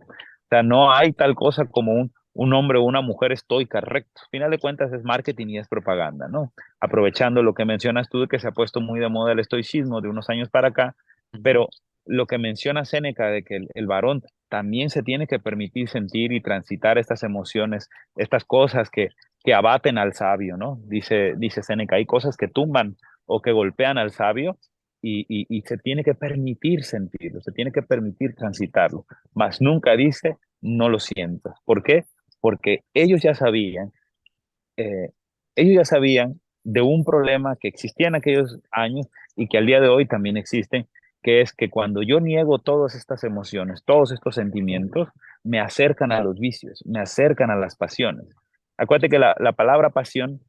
sea, no hay tal cosa como un hombre o una mujer estoica, recto. Al final de cuentas es marketing y es propaganda, ¿no? Aprovechando lo que mencionas tú de que se ha puesto muy de moda el estoicismo de unos años para acá, Ujú. pero lo que menciona Séneca de que el varón también se tiene que permitir sentir y transitar estas emociones, estas cosas que abaten al sabio, ¿no? Dice Séneca, hay cosas que tumban o que golpean al sabio y se tiene que permitir sentirlo, se tiene que permitir transitarlo, mas nunca dice no lo sientas. ¿Por qué? Porque eh, ellos ya sabían de un problema que existía en aquellos años y que al día de hoy también existen, que es que cuando yo niego todas estas emociones, todos estos sentimientos, me acercan a los vicios, me acercan a las pasiones. Acuérdate que la palabra pasión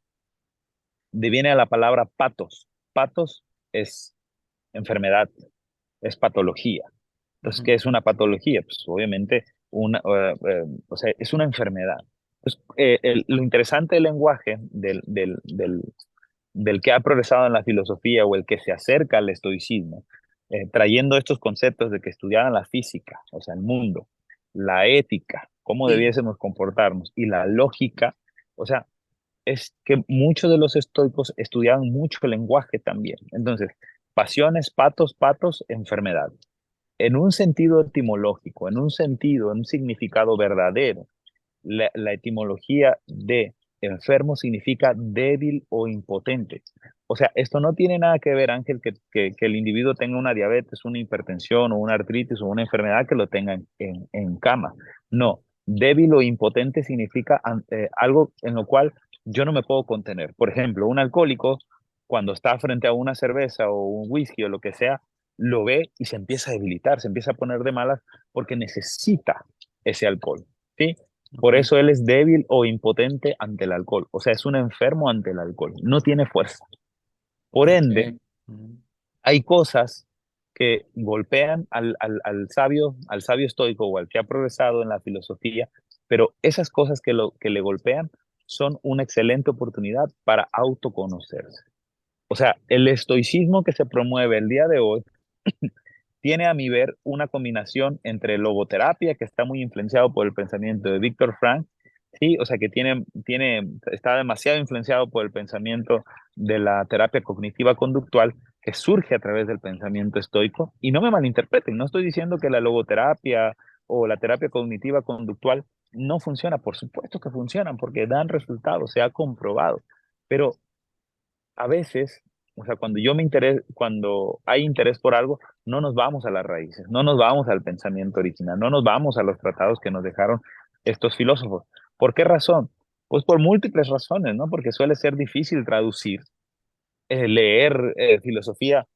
deviene a la palabra patos. Patos es enfermedad. es patología. Entonces, Ujú. ¿qué es una patología? Pues obviamente o sea, es una enfermedad. Pues, lo interesante del lenguaje del que ha progresado en la filosofía o el que se acerca al estoicismo, trayendo estos conceptos de que estudiaran la física, o sea, el mundo, la ética, cómo debiésemos comportarnos y la lógica, o sea, es que muchos de los estoicos estudiaban mucho el lenguaje también. Entonces, pasiones, patos, patos, enfermedad. En un sentido etimológico, en un sentido, en un significado verdadero, la etimología de enfermo significa débil o impotente. O sea, esto no tiene nada que ver, Ángel, que el individuo tenga una diabetes, una hipertensión o una artritis o una enfermedad que lo tenga en cama. No, débil o impotente significa algo en lo cual yo no me puedo contener. Por ejemplo, un alcohólico, cuando está frente a una cerveza o un whisky o lo que sea, lo ve y se empieza a debilitar, se empieza a poner de malas porque necesita ese alcohol. ¿Sí? Ok, Por eso él es débil o impotente ante el alcohol. O sea, es un enfermo ante el alcohol. No tiene fuerza. Por ok. ende, Ujú. hay cosas que golpean al sabio estoico o al que ha progresado en la filosofía, pero esas cosas que le golpean son una excelente oportunidad para autoconocerse. O sea, el estoicismo que se promueve el día de hoy tiene a mi ver una combinación entre logoterapia, que está muy influenciado por el pensamiento de Víctor Frank, sí, o sea que está demasiado influenciado por el pensamiento de la terapia cognitiva conductual que surge a través del pensamiento estoico. Y no me malinterpreten, no estoy diciendo que la logoterapia o la terapia cognitiva conductual no funciona, por supuesto que funcionan porque dan resultados, se ha comprobado, pero a veces, o sea, cuando hay interés por algo, no nos vamos a las raíces, no nos vamos al pensamiento original, no nos vamos a los tratados que nos dejaron estos filósofos. ¿Por qué razón? Pues por múltiples razones, ¿no? Porque suele ser difícil traducir, leer filosofía.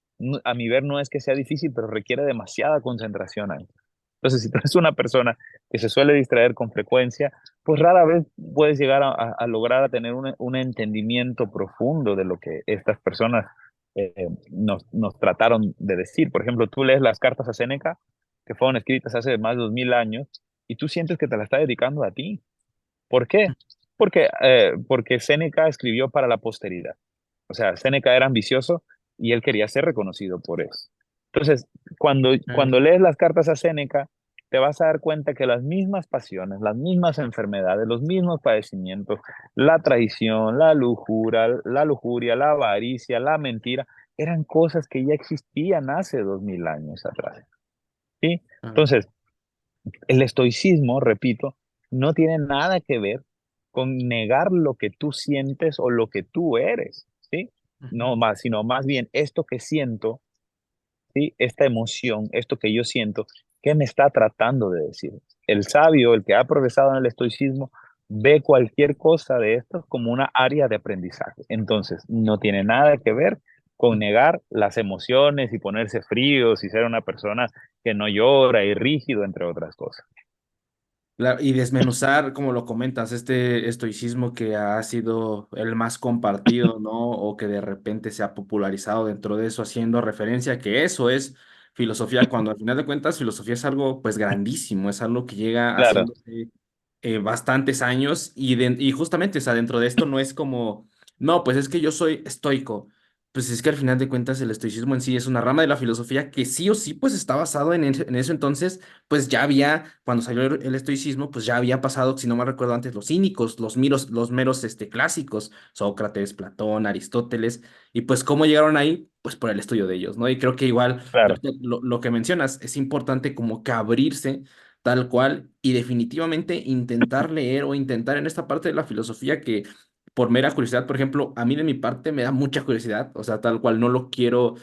A mi ver no es que sea difícil, pero requiere demasiada concentración ahí. Entonces, si tú eres una persona que se suele distraer con frecuencia, pues rara vez puedes llegar a lograr a tener un entendimiento profundo de lo que estas personas nos trataron de decir. Por ejemplo, tú lees las cartas a Séneca, que fueron escritas hace más de 2000 años, y tú sientes que te la está dedicando a ti. ¿Por qué? Porque Séneca escribió para la posteridad. O sea, Séneca era ambicioso y él quería ser reconocido por eso. Entonces, cuando lees las cartas a Séneca, te vas a dar cuenta que las mismas pasiones, las mismas enfermedades, los mismos padecimientos, la traición, la lujuria, la avaricia, la mentira, eran cosas que ya existían hace 2000 años atrás. ¿Sí? Ah, Entonces, el estoicismo, repito, no tiene nada que ver con negar lo que tú sientes o lo que tú eres, ¿sí? ujú. No más, sino más bien esto que siento, ¿sí? Esta emoción, esto que yo siento, ¿qué me está tratando de decir? El sabio, el que ha progresado en el estoicismo, ve cualquier cosa de esto como una área de aprendizaje. Entonces, no tiene nada que ver con negar las emociones y ponerse fríos y ser una persona que no llora y rígido, entre otras cosas. Y desmenuzar, como lo comentas, este estoicismo que ha sido el más compartido, ¿no? O que de repente se ha popularizado dentro de eso, haciendo referencia a que eso es filosofía, cuando al final de cuentas filosofía es algo pues grandísimo, es algo que llega Claro, haciéndose bastantes años y justamente, o sea, dentro de esto no es como, no, pues es que yo soy estoico. Pues es que al final de cuentas el estoicismo en sí es una rama de la filosofía que sí o sí pues está basado en eso entonces pues ya había, cuando salió el estoicismo, pues ya había pasado, si no me recuerdo antes, los cínicos, los meros clásicos, Sócrates, Platón, Aristóteles, y pues cómo llegaron ahí, pues por el estudio de ellos, ¿no? Y creo que igual claro, lo que mencionas es importante como que abrirse tal cual y definitivamente intentar leer o intentar en esta parte de la filosofía que por mera curiosidad, por ejemplo, a mí de mi parte me da mucha curiosidad, o sea, tal cual no lo quiero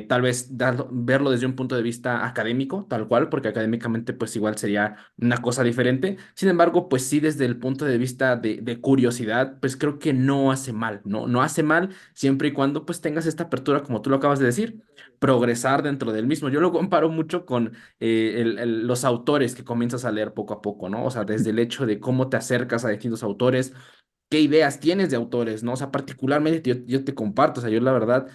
tal vez verlo desde un punto de vista académico, tal cual, porque académicamente pues igual sería una cosa diferente. Sin embargo, pues sí desde el punto de vista de curiosidad, pues creo que no hace mal, ¿no? No hace mal siempre y cuando pues tengas esta apertura, como tú lo acabas de decir, progresar dentro del mismo. Yo lo comparo mucho con los autores que comienzas a leer poco a poco, ¿no? O sea, desde el hecho de cómo te acercas a distintos autores qué ideas tienes de autores, ¿no? O sea, particularmente yo te comparto, o sea, yo la verdad,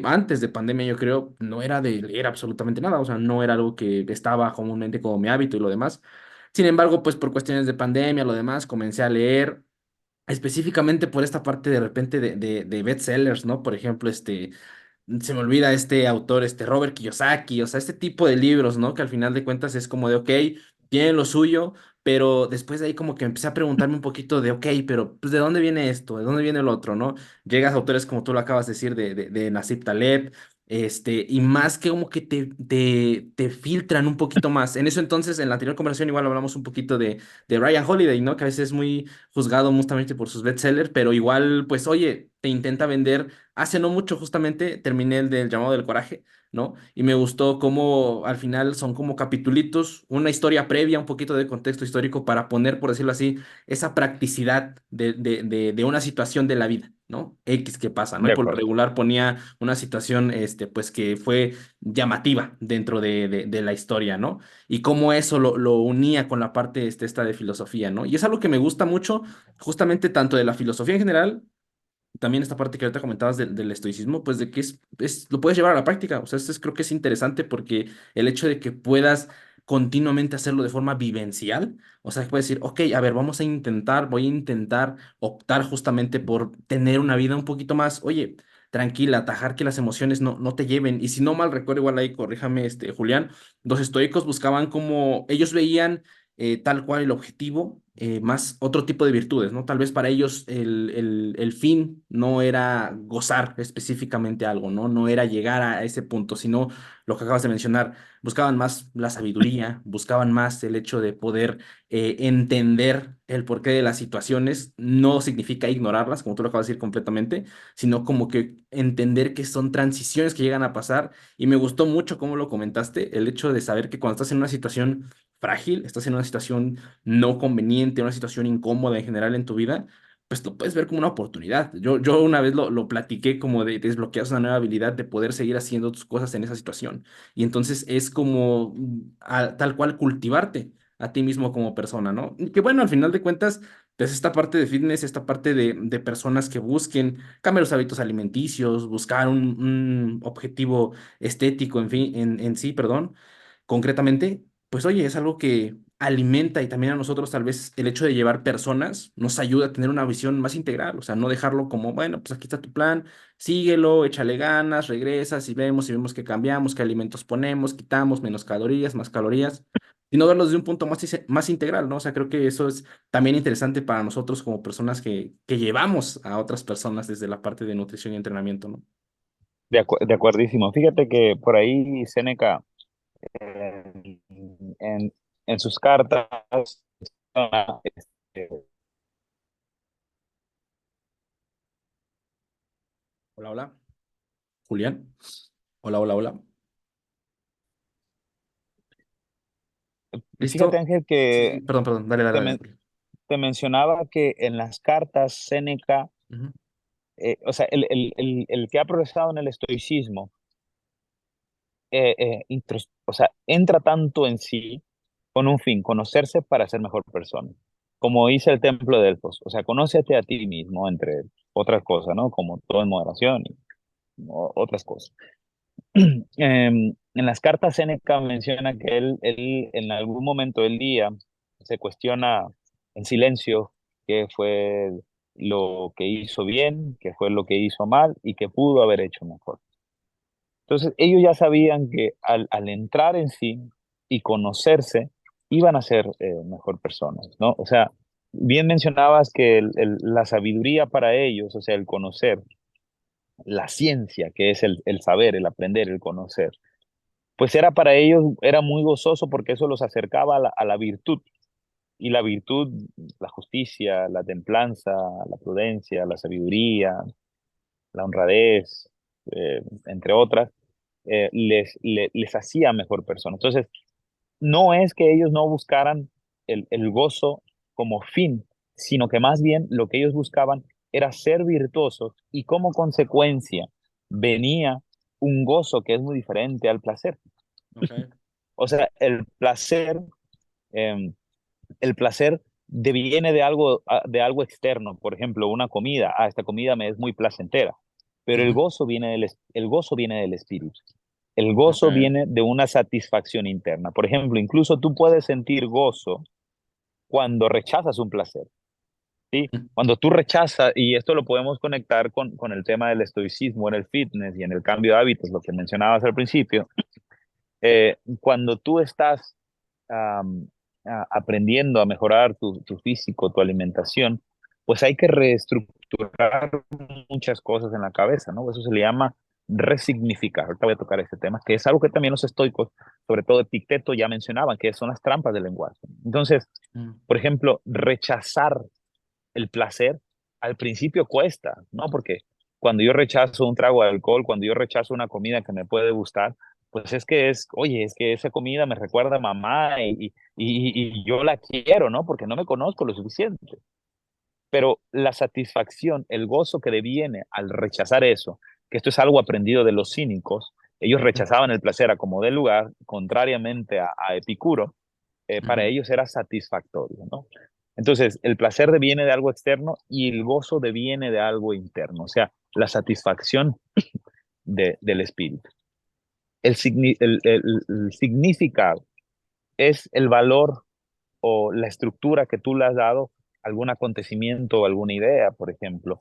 antes de pandemia, yo creo, no era de leer absolutamente nada, o sea, no era algo que estaba comúnmente como mi hábito y lo demás. Sin embargo, pues por cuestiones de pandemia, lo demás, comencé a leer específicamente por esta parte de repente de bestsellers, ¿no? Por ejemplo, se me olvida este autor, Robert Kiyosaki, o sea, este tipo de libros, ¿no? Que al final de cuentas es como de, ok, tienen lo suyo, pero después de ahí como que empecé a preguntarme un poquito de, ok, pero pues ¿de dónde viene esto? ¿De dónde viene el otro? ¿No? Llegas a autores como tú lo acabas de decir, de Nasib Taleb, y más que como que te filtran un poquito más. En eso entonces, en la anterior conversación igual hablamos un poquito de Ryan Holiday, ¿no? Que a veces es muy juzgado justamente por sus bestsellers, pero igual, pues, oye, te intenta vender. Hace no mucho justamente terminé el del llamado del coraje, ¿no? Y me gustó cómo al final son como capitulitos, una historia previa, un poquito de contexto histórico para poner, por decirlo así, esa practicidad de una situación de la vida, ¿no? X que pasa, ¿no? Y De por lo acuerdo. regular ponía una situación, pues que fue llamativa dentro de la historia, ¿no? Y cómo eso lo unía con la parte esta de filosofía, ¿no? Y es algo que me gusta mucho, justamente tanto de la filosofía en general también esta parte que ahorita comentabas del estoicismo, pues de que lo puedes llevar a la práctica. O sea, creo que es interesante porque el hecho de que puedas continuamente hacerlo de forma vivencial, o sea, que puedes decir, ok, a ver, voy a intentar optar justamente por tener una vida un poquito más, oye, tranquila, atajar que las emociones no te lleven. Y si no mal recuerdo, igual ahí, corríjame, Julián, los estoicos buscaban como, ellos veían tal cual el objetivo, más otro tipo de virtudes, ¿no? Tal vez para ellos el fin no era gozar específicamente algo, ¿no? No era llegar a ese punto, sino lo que acabas de mencionar, buscaban más la sabiduría, buscaban más el hecho de poder entender el porqué de las situaciones, no significa ignorarlas, como tú lo acabas de decir completamente, sino como que entender que son transiciones que llegan a pasar. Y me gustó mucho cómo lo comentaste, el hecho de saber que cuando estás en una situación frágil, estás en una situación no conveniente, una situación incómoda en general en tu vida, pues lo puedes ver como una oportunidad. Yo una vez lo platiqué como de desbloqueas una nueva habilidad de poder seguir haciendo tus cosas en esa situación. Y entonces es como tal cual cultivarte a ti mismo como persona, ¿no? Y que bueno, al final de cuentas, pues esta parte de fitness, esta parte de personas que busquen cambiar los hábitos alimenticios, buscar un objetivo estético, en fin, en sí, perdón, concretamente, pues oye, es algo que alimenta y también a nosotros tal vez el hecho de llevar personas nos ayuda a tener una visión más integral, o sea, no dejarlo como, bueno, pues aquí está tu plan, síguelo, échale ganas, regresas y vemos que cambiamos, qué alimentos ponemos, quitamos, menos calorías, más calorías, sino verlo desde un punto más integral, ¿no? O sea, creo que eso es también interesante para nosotros como personas que llevamos a otras personas desde la parte de nutrición y entrenamiento, ¿no? De acuerdísimo. Fíjate que por ahí Séneca, en, en, en sus cartas, este, Hola, hola, Julián. Hola, hola, hola. fíjate ¿Listo? Ángel Sí, sí, que perdón, perdón, dale, dale, te, dale. men- te mencionaba que en las cartas Séneca, Ujú. o sea, el que ha progresado en el estoicismo, o sea, entra tanto en sí con un fin, conocerse para ser mejor persona. Como dice el templo de Delfos, o sea, conócete a ti mismo, entre otras cosas, ¿no? Como todo en moderación y otras cosas. En las cartas Séneca menciona que él en algún momento del día se cuestiona en silencio qué fue lo que hizo bien, qué fue lo que hizo mal y qué pudo haber hecho mejor. Entonces, ellos ya sabían que al entrar en sí y conocerse, iban a ser mejor personas, ¿no? O sea, bien mencionabas que la sabiduría para ellos, o sea, el conocer, la ciencia, que es el saber, el aprender, el conocer, pues era para ellos, era muy gozoso porque eso los acercaba a la virtud. Y la virtud, la justicia, la templanza, la prudencia, la sabiduría, la honradez, entre otras, les hacía mejor persona. Entonces, no es que ellos no buscaran el gozo como fin, sino que más bien lo que ellos buscaban era ser virtuosos y como consecuencia venía un gozo que es muy diferente al placer. Ok. O sea, eh, el placer deviene de algo externo, por ejemplo, una comida, esta comida me es muy placentera, pero Ujú. el gozo viene del espíritu. El gozo Ok. viene de una satisfacción interna. Por ejemplo, incluso tú puedes sentir gozo cuando rechazas un placer, ¿sí? Mm. Cuando tú rechazas, y esto lo podemos conectar con el tema del estoicismo en el fitness y en el cambio de hábitos, lo que mencionabas al principio, cuando tú estás am, aprendiendo a mejorar tu físico, tu alimentación, pues hay que reestructurar muchas cosas en la cabeza, ¿no? Eso se le llama resignificar. Ahorita voy a tocar este tema, que es algo que también los estoicos, sobre todo Epicteto, ya mencionaban, que son las trampas del lenguaje. Entonces, Mm. por ejemplo, rechazar el placer al principio cuesta, ¿no? Porque cuando yo rechazo un trago de alcohol, cuando yo rechazo una comida que me puede gustar, pues oye, es que esa comida me recuerda a mamá y yo la quiero, ¿no? Porque no me conozco lo suficiente. Pero la satisfacción, el gozo que deviene al rechazar eso, que esto es algo aprendido de los cínicos, ellos rechazaban el placer a como de lugar, contrariamente a Epicuro, para Ujú. ellos era satisfactorio, ¿no? Entonces, el placer deviene de algo externo y el gozo deviene de algo interno, o sea, la satisfacción del espíritu. El significado es el valor o la estructura que tú le has dado a algún acontecimiento o alguna idea, por ejemplo.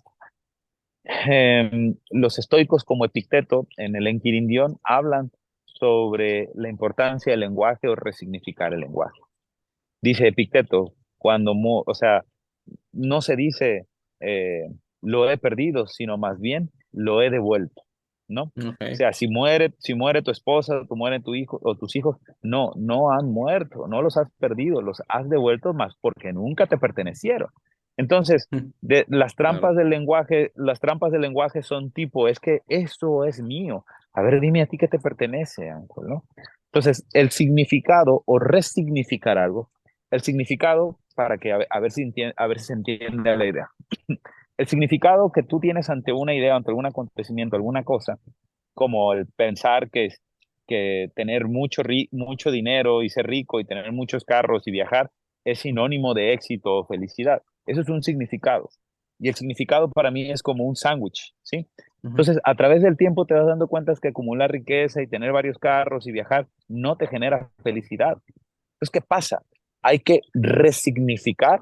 Los estoicos como Epicteto en el Enquirindión hablan sobre la importancia del lenguaje o resignificar el lenguaje. Dice Epicteto, o sea, no se dice eh, lo he perdido, sino más bien lo he devuelto, ¿no? O Ok. sea, si muere tu esposa, tu muere tu hijo o tus hijos, no han muerto, no los has perdido, los has devuelto más porque nunca te pertenecieron. Entonces, Claro. las trampas del lenguaje son tipo, es que eso es mío. A ver, dime a ti qué te pertenece, Ángel, ¿no? Entonces, el significado o resignificar algo, el significado, para que a ver si se entiende la idea. El significado que tú tienes ante una idea, ante algún acontecimiento, alguna cosa, como el pensar que tener mucho dinero y ser rico y tener muchos carros y viajar es sinónimo de éxito o felicidad. Eso es un significado. Y el significado para mí es como un sándwich, ¿sí? Ujú. Entonces, a través del tiempo te vas dando cuenta que acumular riqueza y tener varios carros y viajar no te genera felicidad. Entonces, ¿qué pasa? Hay que resignificar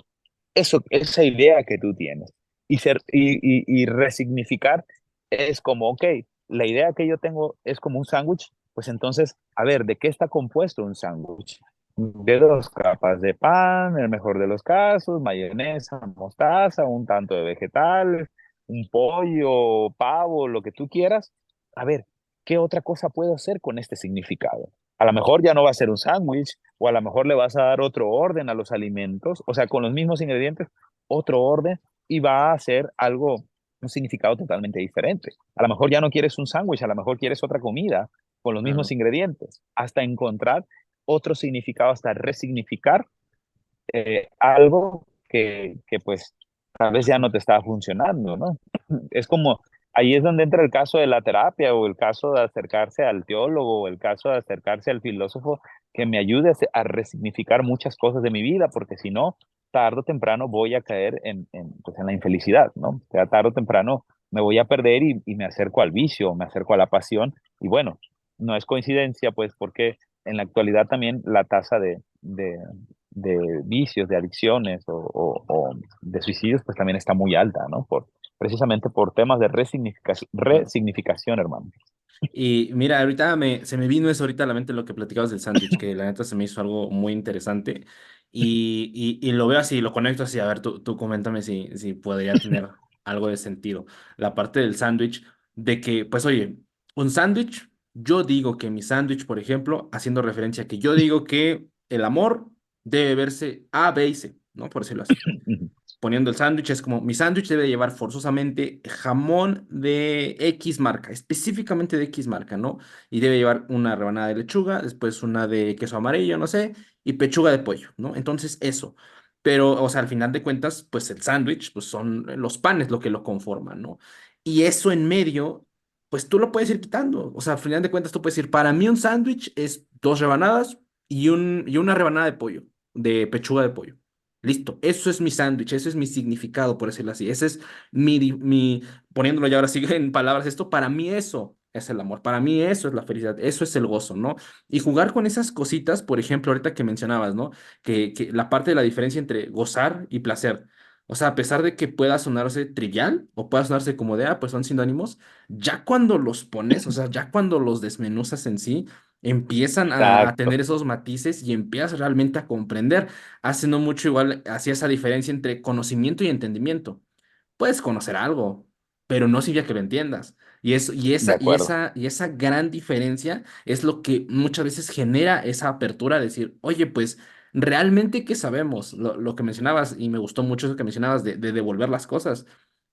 esa idea que tú tienes. Y resignificar es como, ok, la idea que yo tengo es como un sándwich, pues entonces, a ver, ¿de qué está compuesto un sándwich? De dos capas de pan, en el mejor de los casos, mayonesa, mostaza, un tanto de vegetales, un pollo, pavo, lo que tú quieras. A ver, ¿qué otra cosa puedo hacer con este significado? A lo mejor ya no va a ser un sándwich, o a lo mejor le vas a dar otro orden a los alimentos, o sea, con los mismos ingredientes, otro orden, y va a ser algo, un significado totalmente diferente. A lo mejor ya no quieres un sándwich, a lo mejor quieres otra comida con los mismos Claro. ingredientes, hasta encontrar otro significado, hasta resignificar algo que pues tal vez ya no te está funcionando, ¿no? Es como, ahí es donde entra el caso de la terapia o el caso de acercarse al teólogo o el caso de acercarse al filósofo que me ayude a resignificar muchas cosas de mi vida, porque si no, tarde o temprano voy a caer pues en la infelicidad, ¿no? O sea, tarde o temprano me voy a perder y me acerco al vicio, me acerco a la pasión y bueno, no es coincidencia, pues porque en la actualidad también la tasa de vicios, de adicciones o de suicidios, pues también está muy alta, ¿no? Precisamente por temas de Claro. resignificación, hermano. Y mira, ahorita se me vino eso ahorita a la mente lo que platicabas del sándwich, que la neta se me hizo algo muy interesante. Y lo veo así, lo conecto así. A ver, tú coméntame si podría tener algo de sentido. La parte del sándwich, de que, pues oye, un sándwich, yo digo que mi sándwich, por ejemplo, haciendo referencia a que yo digo que el amor debe verse A, B y C, ¿no? Por decirlo así. Poniendo el sándwich, es como mi sándwich debe llevar forzosamente jamón de X marca, específicamente de X marca, ¿no? Y debe llevar una rebanada de lechuga, después una de queso amarillo, no sé, y pechuga de pollo, ¿no? Entonces eso. Pero, o sea, al final de cuentas, pues el sándwich, pues son los panes lo que lo conforman, ¿no? Y eso en medio, pues tú lo puedes ir quitando. O sea, al final de cuentas tú puedes decir, para mí un sándwich es dos rebanadas y una rebanada de pollo, de pechuga de pollo. Listo, eso es mi sándwich, eso es mi significado, por decirlo así. Ese es poniéndolo ya ahora sí en palabras, esto para mí eso es el amor, para mí eso es la felicidad, eso es el gozo, ¿no? Y jugar con esas cositas, por ejemplo, ahorita que mencionabas, ¿no? Que la parte de la diferencia entre gozar y placer. O sea, a pesar de que pueda sonarse trivial o pueda sonarse como de, pues son sinónimos, ya cuando los pones, o sea, ya cuando los desmenuzas en sí, empiezan a Exacto, tener esos matices y empiezas realmente a comprender. Hace no mucho igual hacía esa diferencia entre conocimiento y entendimiento. Puedes conocer algo, pero no significa que lo entiendas. Y, eso, de acuerdo, y esa gran diferencia es lo que muchas veces genera esa apertura a decir, oye, pues realmente qué sabemos, lo que mencionabas, y me gustó mucho eso que mencionabas de devolver las cosas.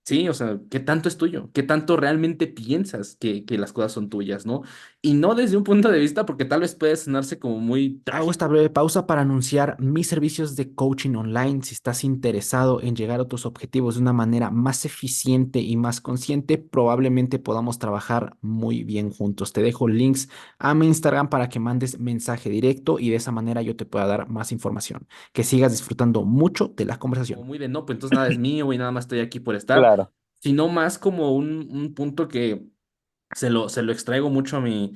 Sí, o sea, ¿qué tanto es tuyo? ¿Qué tanto realmente piensas que las cosas son tuyas, ¿no? Y no desde un punto de vista, porque tal vez puede sonarse como muy... Hago esta breve pausa para anunciar mis servicios de coaching online. Si estás interesado en llegar a tus objetivos de una manera más eficiente y más consciente, probablemente podamos trabajar muy bien juntos. Te dejo links a mi Instagram para que mandes mensaje directo y de esa manera yo te pueda dar más información. Que sigas disfrutando mucho de la conversación. Como muy de no, pues entonces nada es mío y nada más estoy aquí por estar, claro, sino más como un punto que se lo extraigo mucho a mi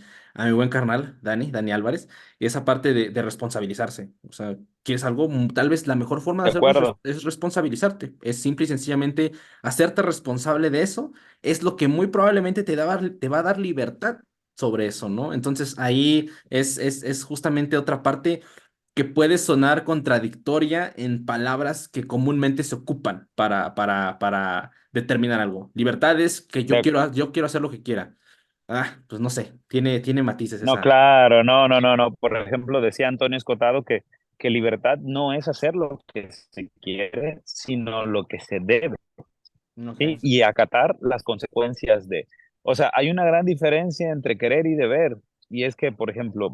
buen carnal, Dani Álvarez, y esa parte de responsabilizarse. O sea, que es algo, tal vez la mejor forma de de hacerlo acuerdo. es responsabilizarte. Es simple y sencillamente hacerte responsable de eso. Es lo que muy probablemente te va a dar libertad sobre eso, ¿no? Entonces ahí es justamente otra parte que puede sonar contradictoria en palabras que comúnmente se ocupan para determinar algo. Libertad es que De- yo quiero hacer lo que quiera. Pues no sé, tiene matices no, esa. claro, no, no, no, no. Por ejemplo, decía Antonio Escotado que libertad no es hacer lo que se quiere, sino lo que se debe. Ok. ¿Sí? Y acatar las consecuencias de. O sea, hay una gran diferencia entre querer y deber. Y es que, por ejemplo,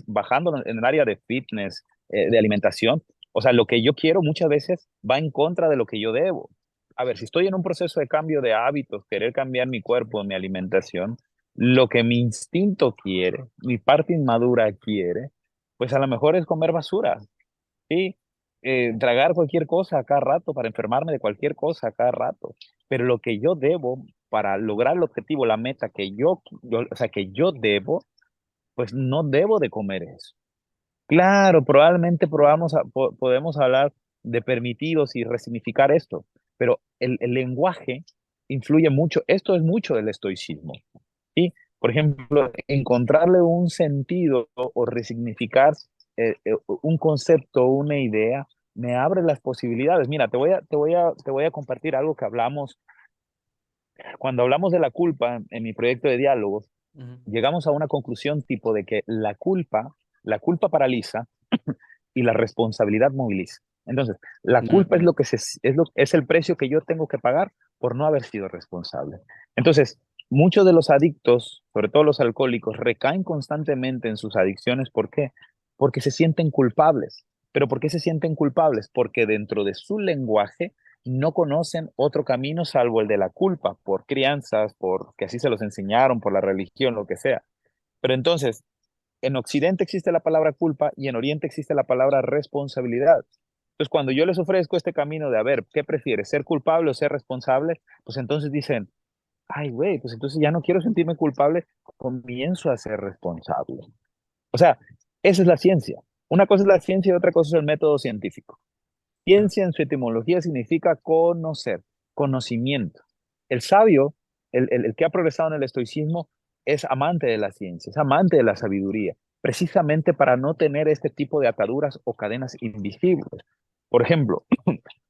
bajando en el área de fitness, de alimentación, o sea, lo que yo quiero muchas veces va en contra de lo que yo debo. A ver, si estoy en un proceso de cambio de hábitos, querer cambiar mi cuerpo, mi alimentación, lo que mi instinto quiere, mi parte inmadura quiere, pues a lo mejor es comer basura. Sí, tragar cualquier cosa a cada rato para enfermarme de cualquier cosa a cada rato. Pero lo que yo debo para lograr el objetivo, la meta o sea, que yo debo, pues no debo de comer eso. Claro, probablemente podemos hablar de permitidos y resignificar esto, pero el lenguaje influye mucho. Esto es mucho del estoicismo. ¿Sí? Por ejemplo, encontrarle un sentido o resignificar un concepto, una idea, me abre las posibilidades. Mira, te voy a compartir algo que hablamos cuando hablamos de la culpa en mi proyecto de diálogos. Ujú. Llegamos a una conclusión tipo de que la culpa paraliza y la responsabilidad moviliza. Entonces, la De culpa es acuerdo. lo que es el precio que yo tengo que pagar por no haber sido responsable. Entonces, muchos de los adictos, sobre todo los alcohólicos, recaen constantemente en sus adicciones. ¿Por qué? Porque se sienten culpables. ¿Pero por qué se sienten culpables? Porque dentro de su lenguaje no conocen otro camino salvo el de la culpa, por crianzas, porque así se los enseñaron, por la religión, lo que sea. Pero entonces, en Occidente existe la palabra culpa y en Oriente existe la palabra responsabilidad. Entonces, cuando yo les ofrezco este camino de, a ver, ¿qué prefieres? ¿Ser culpable o ser responsable? Pues entonces dicen, ay, güey, pues entonces ya no quiero sentirme culpable, comienzo a ser responsable. O sea, esa es la ciencia. Una cosa es la ciencia y otra cosa es el método científico. Claro. Ciencia en su etimología significa conocer, conocimiento. El sabio, el que ha progresado en el estoicismo, es amante de la ciencia, es amante de la sabiduría, precisamente para no tener este tipo de ataduras o cadenas invisibles. Por ejemplo,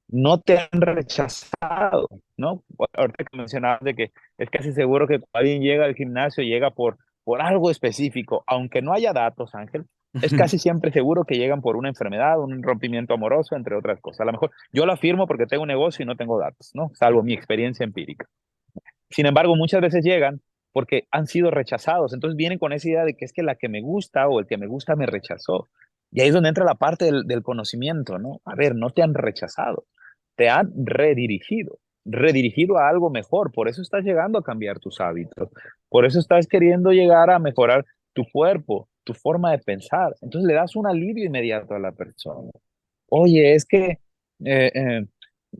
no te han rechazado, ¿no? Ahorita que mencionabas de que es casi seguro que cuando alguien llega al gimnasio llega por algo específico, aunque no haya datos, Ángel, es casi siempre seguro que llegan por una enfermedad, un rompimiento amoroso, entre otras cosas. A lo mejor yo lo afirmo porque tengo un negocio y no tengo datos, ¿no? Salvo mi experiencia empírica. Sin embargo, muchas veces llegan porque han sido rechazados. Entonces vienen con esa idea de que es que la que me gusta o el que me gusta me rechazó. Y ahí es donde entra la parte del conocimiento, ¿no? A ver, no te han rechazado, te han redirigido a algo mejor. Por eso estás llegando a cambiar tus hábitos. Por eso estás queriendo llegar a mejorar tu cuerpo, tu forma de pensar. Entonces le das un alivio inmediato a la persona. Oye, es que eh,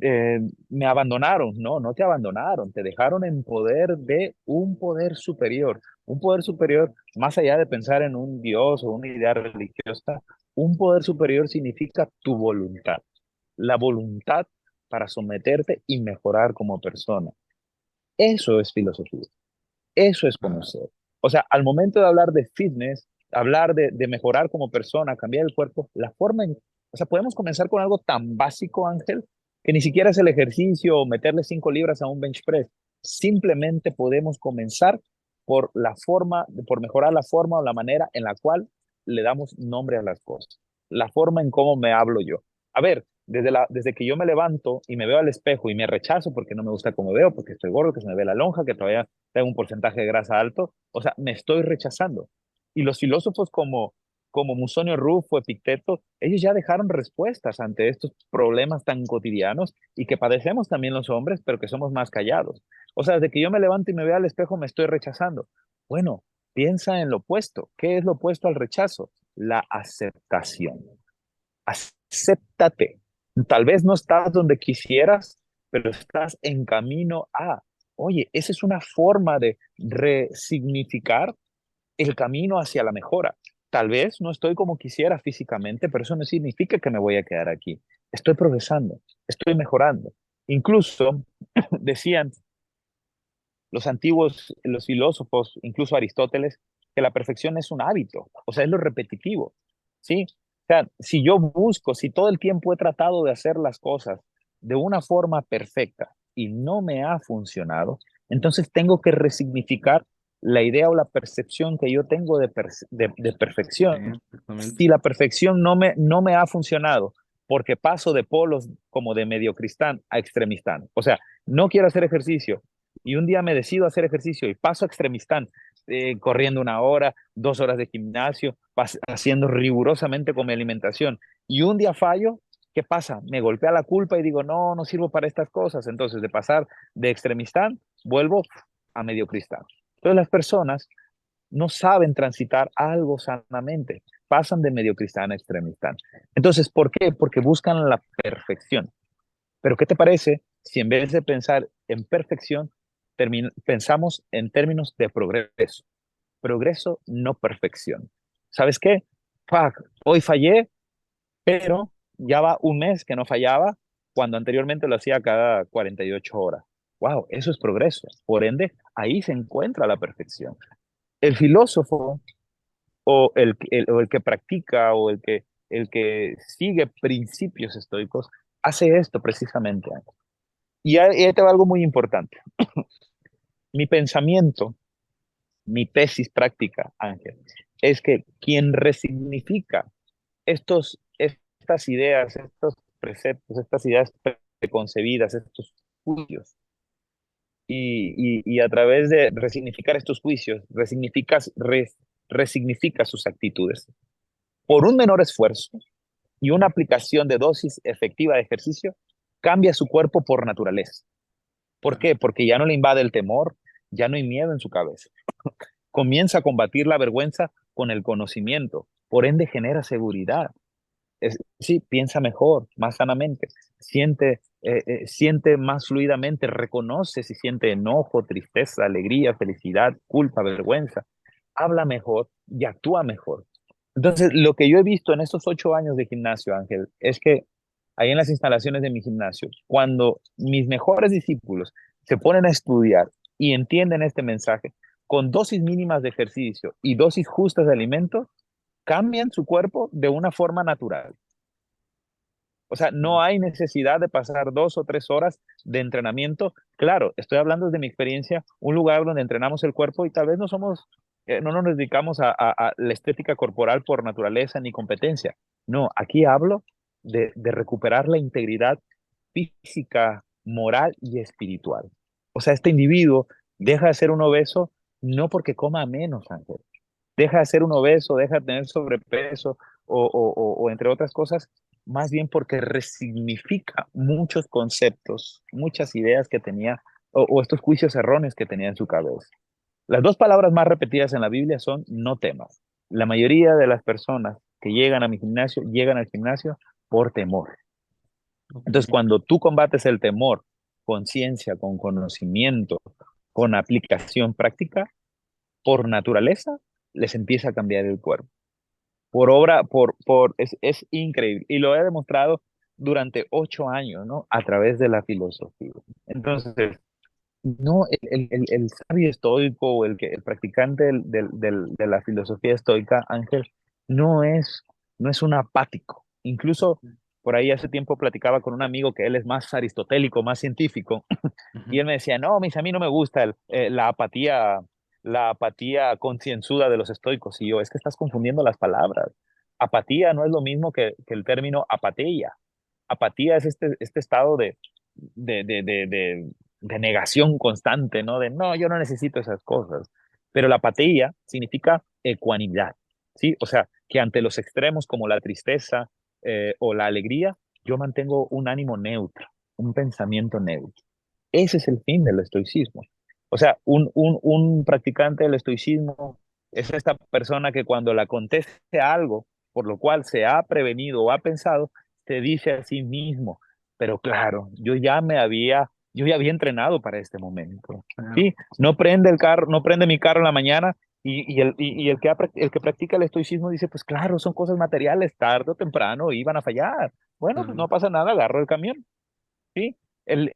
eh, me abandonaron. No, no te abandonaron, te dejaron en poder de un poder superior, más allá de pensar en un Dios o una idea religiosa, un poder superior significa tu voluntad, la voluntad para someterte y mejorar como persona. Eso es filosofía. Eso es Ah, conocer. O sea, al momento de hablar de fitness, hablar de mejorar como persona, cambiar el cuerpo, la forma en, o sea, podemos comenzar con algo tan básico, Ángel, que ni siquiera es el ejercicio o meterle 5 libras a un bench press. Simplemente podemos comenzar por la forma, por mejorar la forma o la manera en la cual le damos nombre a las cosas. La forma en cómo me hablo yo. A ver, desde que yo me levanto y me veo al espejo y me rechazo porque no me gusta cómo veo, porque estoy gordo, que se me ve la lonja, que todavía tengo un porcentaje de grasa alto, o sea, me estoy rechazando. Y los filósofos como Musonio Rufo, Epicteto, ellos ya dejaron respuestas ante estos problemas tan cotidianos y que padecemos también los hombres, pero que somos más callados. O sea, desde que yo me levanto y me veo al espejo, me estoy rechazando. Bueno, piensa en lo opuesto. ¿Qué es lo opuesto al rechazo? La aceptación. Acéptate. Tal vez no estás donde quisieras, pero estás en camino a. Oye, esa es una forma de resignificar el camino hacia la mejora. Tal vez no estoy como quisiera físicamente, pero eso no significa que me voy a quedar aquí. Estoy progresando, estoy mejorando. Incluso decían los antiguos, los filósofos, incluso Aristóteles, que la perfección es un hábito, o sea, es lo repetitivo, ¿sí? O sea, si yo busco, si todo el tiempo he tratado de hacer las cosas de una forma perfecta y no me ha funcionado, entonces tengo que resignificar la idea o la percepción que yo tengo de sí, perfección. exactamente. Si la perfección no me ha funcionado porque paso de polos como de mediocristán a extremistán, o sea, no quiero hacer ejercicio, y un día me decido hacer ejercicio y paso a extremistán, corriendo 1 hora, 2 horas de gimnasio, haciendo rigurosamente con mi alimentación, y un día fallo, ¿qué pasa? Me golpea la culpa y digo, no, no sirvo para estas cosas. Entonces, de pasar de extremistán, vuelvo a mediocristán. Entonces, las personas no saben transitar algo sanamente, pasan de mediocristán a extremistán. Entonces, ¿por qué? Porque buscan la perfección. Pero ¿qué te parece si en vez de pensar en perfección, pensamos en términos de progreso? Progreso, no perfección. ¿Sabes qué? Fuck, hoy fallé, pero ya va un mes que no fallaba cuando anteriormente lo hacía cada 48 horas. Wow, eso es progreso. Por ende, ahí se encuentra la perfección. El filósofo o el que practica o el que sigue principios estoicos hace esto precisamente. Y ahí te va algo muy importante. Mi pensamiento, mi tesis práctica, Ángel, es que quien resignifica estas ideas, estos preceptos, estas ideas preconcebidas, estos juicios, y a través de resignificar estos juicios, resignifica sus actitudes por un menor esfuerzo y una aplicación de dosis efectiva de ejercicio, cambia su cuerpo por naturaleza. ¿Por Claro. qué? Porque ya no le invade el temor, ya no hay miedo en su cabeza. Comienza a combatir la vergüenza con el conocimiento, por ende genera seguridad. Sí, piensa mejor, más sanamente, siente más fluidamente, reconoce si siente enojo, tristeza, alegría, felicidad, culpa, vergüenza, habla mejor y actúa mejor. Entonces, lo que yo he visto en estos 8 años de gimnasio, Ángel, es que ahí en las instalaciones de mi gimnasio, cuando mis mejores discípulos se ponen a estudiar y entienden este mensaje, con dosis mínimas de ejercicio y dosis justas de alimento, cambian su cuerpo de una forma natural. O sea, no hay necesidad de pasar 2 o 3 horas de entrenamiento. Claro, estoy hablando de mi experiencia, un lugar donde entrenamos el cuerpo y tal vez no nos dedicamos a la estética corporal por naturaleza ni competencia. No, aquí hablo de recuperar la integridad física, moral y espiritual. O sea, este individuo deja de ser un obeso no porque coma menos, Ángel, deja de ser un obeso, deja de tener sobrepeso o entre otras cosas, más bien porque resignifica muchos conceptos, muchas ideas que tenía o estos juicios erróneos que tenía en su cabeza. Las dos palabras más repetidas en la Biblia son no temas. La mayoría de las personas que llegan a mi gimnasio llegan al gimnasio por temor. Entonces, Ok. cuando tú combates el temor con ciencia, con conocimiento, con aplicación práctica, por naturaleza, les empieza a cambiar el cuerpo. Por obra, es increíble. Y lo he demostrado durante 8 años, ¿no? A través de la filosofía. Entonces, no, el sabio estoico o el practicante de la filosofía estoica, Ángel, no es, no es un apático. Incluso por ahí hace tiempo platicaba con un amigo que él es más aristotélico, más científico, y Ujú. él me decía, no, a mí no me gusta la apatía concienzuda de los estoicos. Y yo, es que estás confundiendo las palabras. Apatía no es lo mismo que el término apatía. Apatía es este estado de, de, de, de, de negación constante, ¿no? De no, yo no necesito esas cosas. Pero la apatía significa ecuanimidad, ¿sí? O sea, que ante los extremos como la tristeza o la alegría, yo mantengo un ánimo neutro, un pensamiento neutro. Ese es el fin del estoicismo. O sea, un practicante del estoicismo es esta persona que cuando le acontece algo por lo cual se ha prevenido o ha pensado, se dice a sí mismo, pero claro, yo ya había entrenado para este momento. Claro. Sí, no prende el carro, no prende mi carro en la mañana y el que practica el estoicismo dice, pues claro, son cosas materiales, tarde o temprano iban a fallar. Bueno, pues Claro. no pasa nada, agarro el camión. ¿Sí? El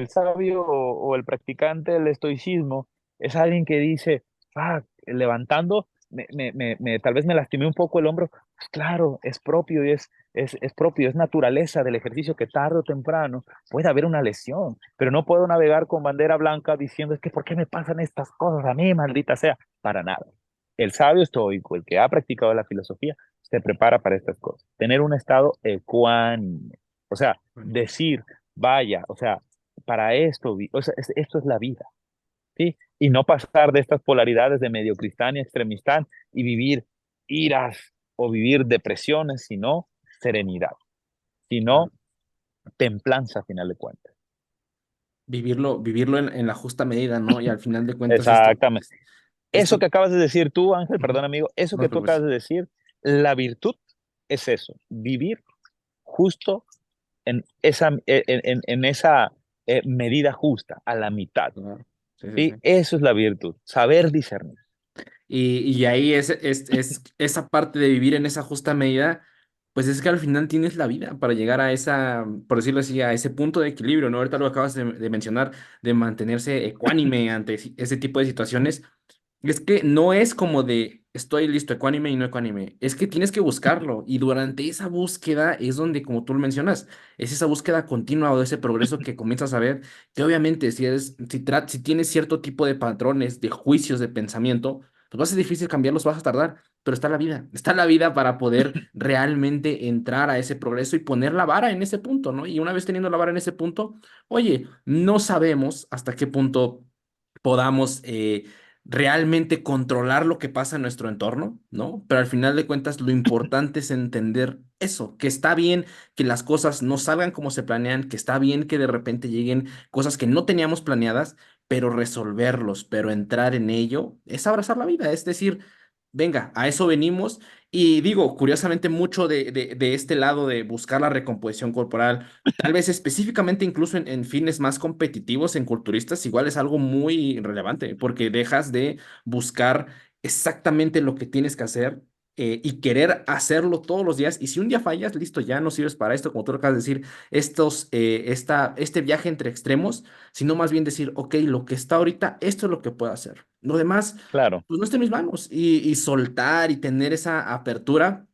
sabio o el practicante del estoicismo es alguien que dice, ah, levantando, tal vez me lastimé un poco el hombro. Pues claro, es propio y es propio, es naturaleza del ejercicio que tarde o temprano puede haber una lesión, pero no puedo navegar con bandera blanca diciendo, es que ¿por qué me pasan estas cosas a mí, maldita sea? Para nada. El sabio estoico, el que ha practicado la filosofía, se prepara para estas cosas. Tener un estado ecuánime. O sea, Bueno, decir, vaya, o sea, para esto, o sea, esto es la vida, ¿sí? Y no pasar de estas polaridades de mediocristán y extremistán y vivir iras o vivir depresiones, sino serenidad, claro. sino templanza a final de cuentas. Vivirlo en la justa medida, ¿no? Y al final de cuentas Exactamente. Eso esto, que acabas de decir tú, Ángel, ujú, perdón amigo, eso no te que tú acabas preocupes. de decir, la virtud es eso, vivir justo en esa medida justa, a la mitad. Claro. Sí, sí, sí. Sí, eso es la virtud, saber discernir. Y ahí es esa parte de vivir en esa justa medida, pues es que al final tienes la vida para llegar a esa, por decirlo así, a ese punto de equilibrio, ¿no? Ahorita lo acabas de mencionar, de mantenerse ecuánime ante ese tipo de situaciones. Es que no es como de estoy listo, ecuánime y no ecuánime. Es que tienes que buscarlo. Y durante esa búsqueda es donde, como tú lo mencionas, es esa búsqueda continua o ese progreso que comienzas a ver. Que obviamente, si tienes cierto tipo de patrones, de juicios de pensamiento, pues va a ser difícil cambiarlos, vas a tardar. Pero está la vida. Está la vida para poder realmente entrar a ese progreso y poner la vara en ese punto, ¿no? Y una vez teniendo la vara en ese punto, oye, no sabemos hasta qué punto podamos realmente controlar lo que pasa en nuestro entorno, ¿no? Pero al final de cuentas lo importante es entender eso, que está bien que las cosas no salgan como se planean, que está bien que de repente lleguen cosas que no teníamos planeadas, pero resolverlos, pero entrar en ello es abrazar la vida, es decir, venga, a eso venimos. Y digo, curiosamente, mucho de este lado de buscar la recomposición corporal, tal vez específicamente incluso en fines más competitivos, en culturistas, igual es algo muy relevante, porque dejas de buscar exactamente lo que tienes que hacer y querer hacerlo todos los días. Y si un día fallas, listo, ya no sirves para esto, como tú lo acabas de decir, este viaje entre extremos, sino más bien decir, ok, lo que está ahorita, esto es lo que puedo hacer. Lo demás Claro, pues no está en mis manos. Y soltar y tener esa apertura.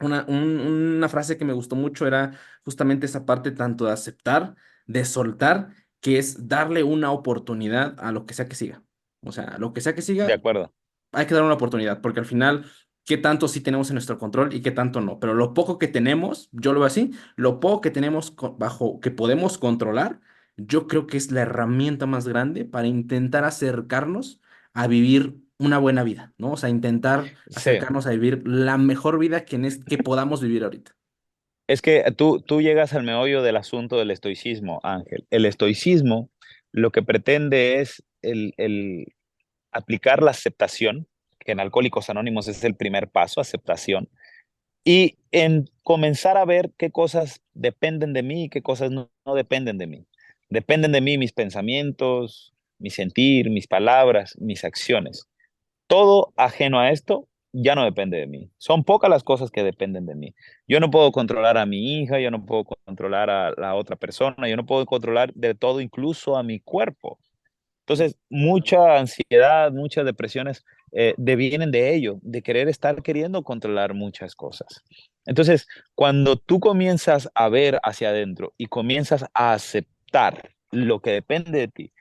Una frase que me gustó mucho era justamente esa parte tanto de aceptar, de soltar, que es darle una oportunidad a lo que sea que siga. O sea, lo que sea que de siga, acuerdo. hay que dar una oportunidad, porque al final, qué tanto sí tenemos en nuestro control y qué tanto no. Pero lo poco que tenemos, yo lo veo así, lo poco que tenemos bajo que podemos controlar, yo creo que es la herramienta más grande para intentar acercarnos a vivir una buena vida, ¿no? O sea, intentar Sí, acercarnos a vivir la mejor vida que podamos vivir ahorita. es que tú llegas al meollo del asunto del estoicismo, Ángel. El estoicismo lo que pretende es el aplicar la aceptación, que en Alcohólicos Anónimos es el primer paso, aceptación, y en comenzar a ver qué cosas dependen de mí y qué cosas no dependen de mí. Dependen de mí mis pensamientos, mi sentir, mis palabras, mis acciones. Todo ajeno a esto ya no depende de mí. Son pocas las cosas que dependen de mí. Yo no puedo controlar a mi hija, yo no puedo controlar a la otra persona, yo no puedo controlar de todo, incluso a mi cuerpo. Entonces, mucha ansiedad, muchas depresiones devienen de ello, de querer estar queriendo controlar muchas cosas. Entonces, cuando tú comienzas a ver hacia adentro y comienzas a aceptar lo que depende de ti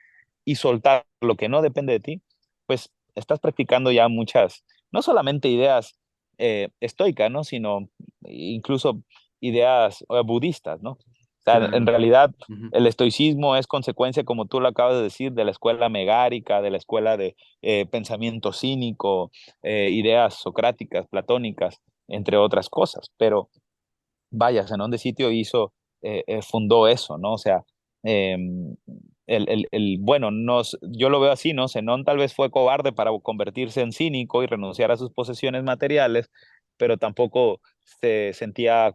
y soltar lo que no depende de ti, pues estás practicando ya muchas, no solamente ideas estoicas, ¿no? Sino incluso ideas budistas, ¿no? O sea, en Claro. realidad Ujú, el estoicismo es consecuencia, como tú lo acabas de decir, de la escuela megárica, de la escuela de pensamiento cínico, ideas socráticas, platónicas, entre otras cosas. Pero vaya, Zenón de Sitio fundó eso, ¿no? O sea, eh, bueno, yo lo veo así, ¿no? Zenón tal vez fue cobarde para convertirse en cínico y renunciar a sus posesiones materiales, pero tampoco se sentía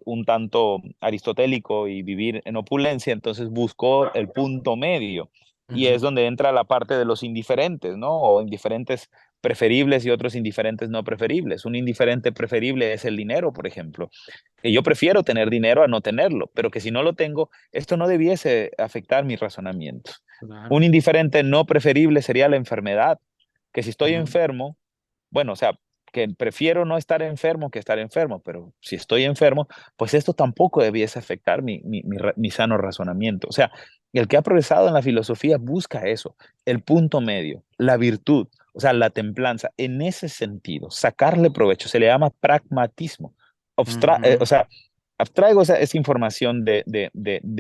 un tanto aristotélico y vivir en opulencia, entonces buscó el punto medio. Y ujú, es donde entra la parte de los indiferentes, ¿no? O indiferentes preferibles y otros indiferentes no preferibles. Un indiferente preferible es el dinero, por ejemplo, que yo prefiero tener dinero a no tenerlo, pero que si no lo tengo, esto no debiese afectar mis razonamientos. Un claro. indiferente no preferible sería la enfermedad, que si estoy Ujú, enfermo, bueno, o sea, que prefiero no estar enfermo que estar enfermo, pero si estoy enfermo, pues esto tampoco debiese afectar mi sano razonamiento. O sea, el que ha progresado en la filosofía busca eso, el punto medio, la virtud, o sea, la templanza, en ese sentido, sacarle provecho, se le llama pragmatismo. O ujú. sea, abstraigo esa información de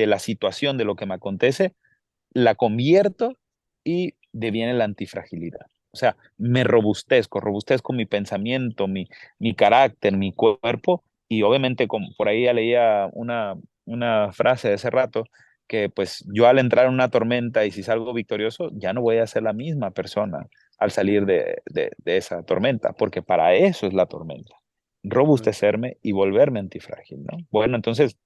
la situación, de lo que me acontece, la convierto y deviene la antifragilidad. O sea, robustezco mi pensamiento, mi carácter, mi cuerpo, y obviamente como por ahí ya leía una frase de ese rato, que pues yo al entrar en una tormenta y si salgo victorioso, ya no voy a ser la misma persona al salir de esa tormenta, porque para eso es la tormenta, robustecerme y volverme antifrágil, ¿no? Bueno, entonces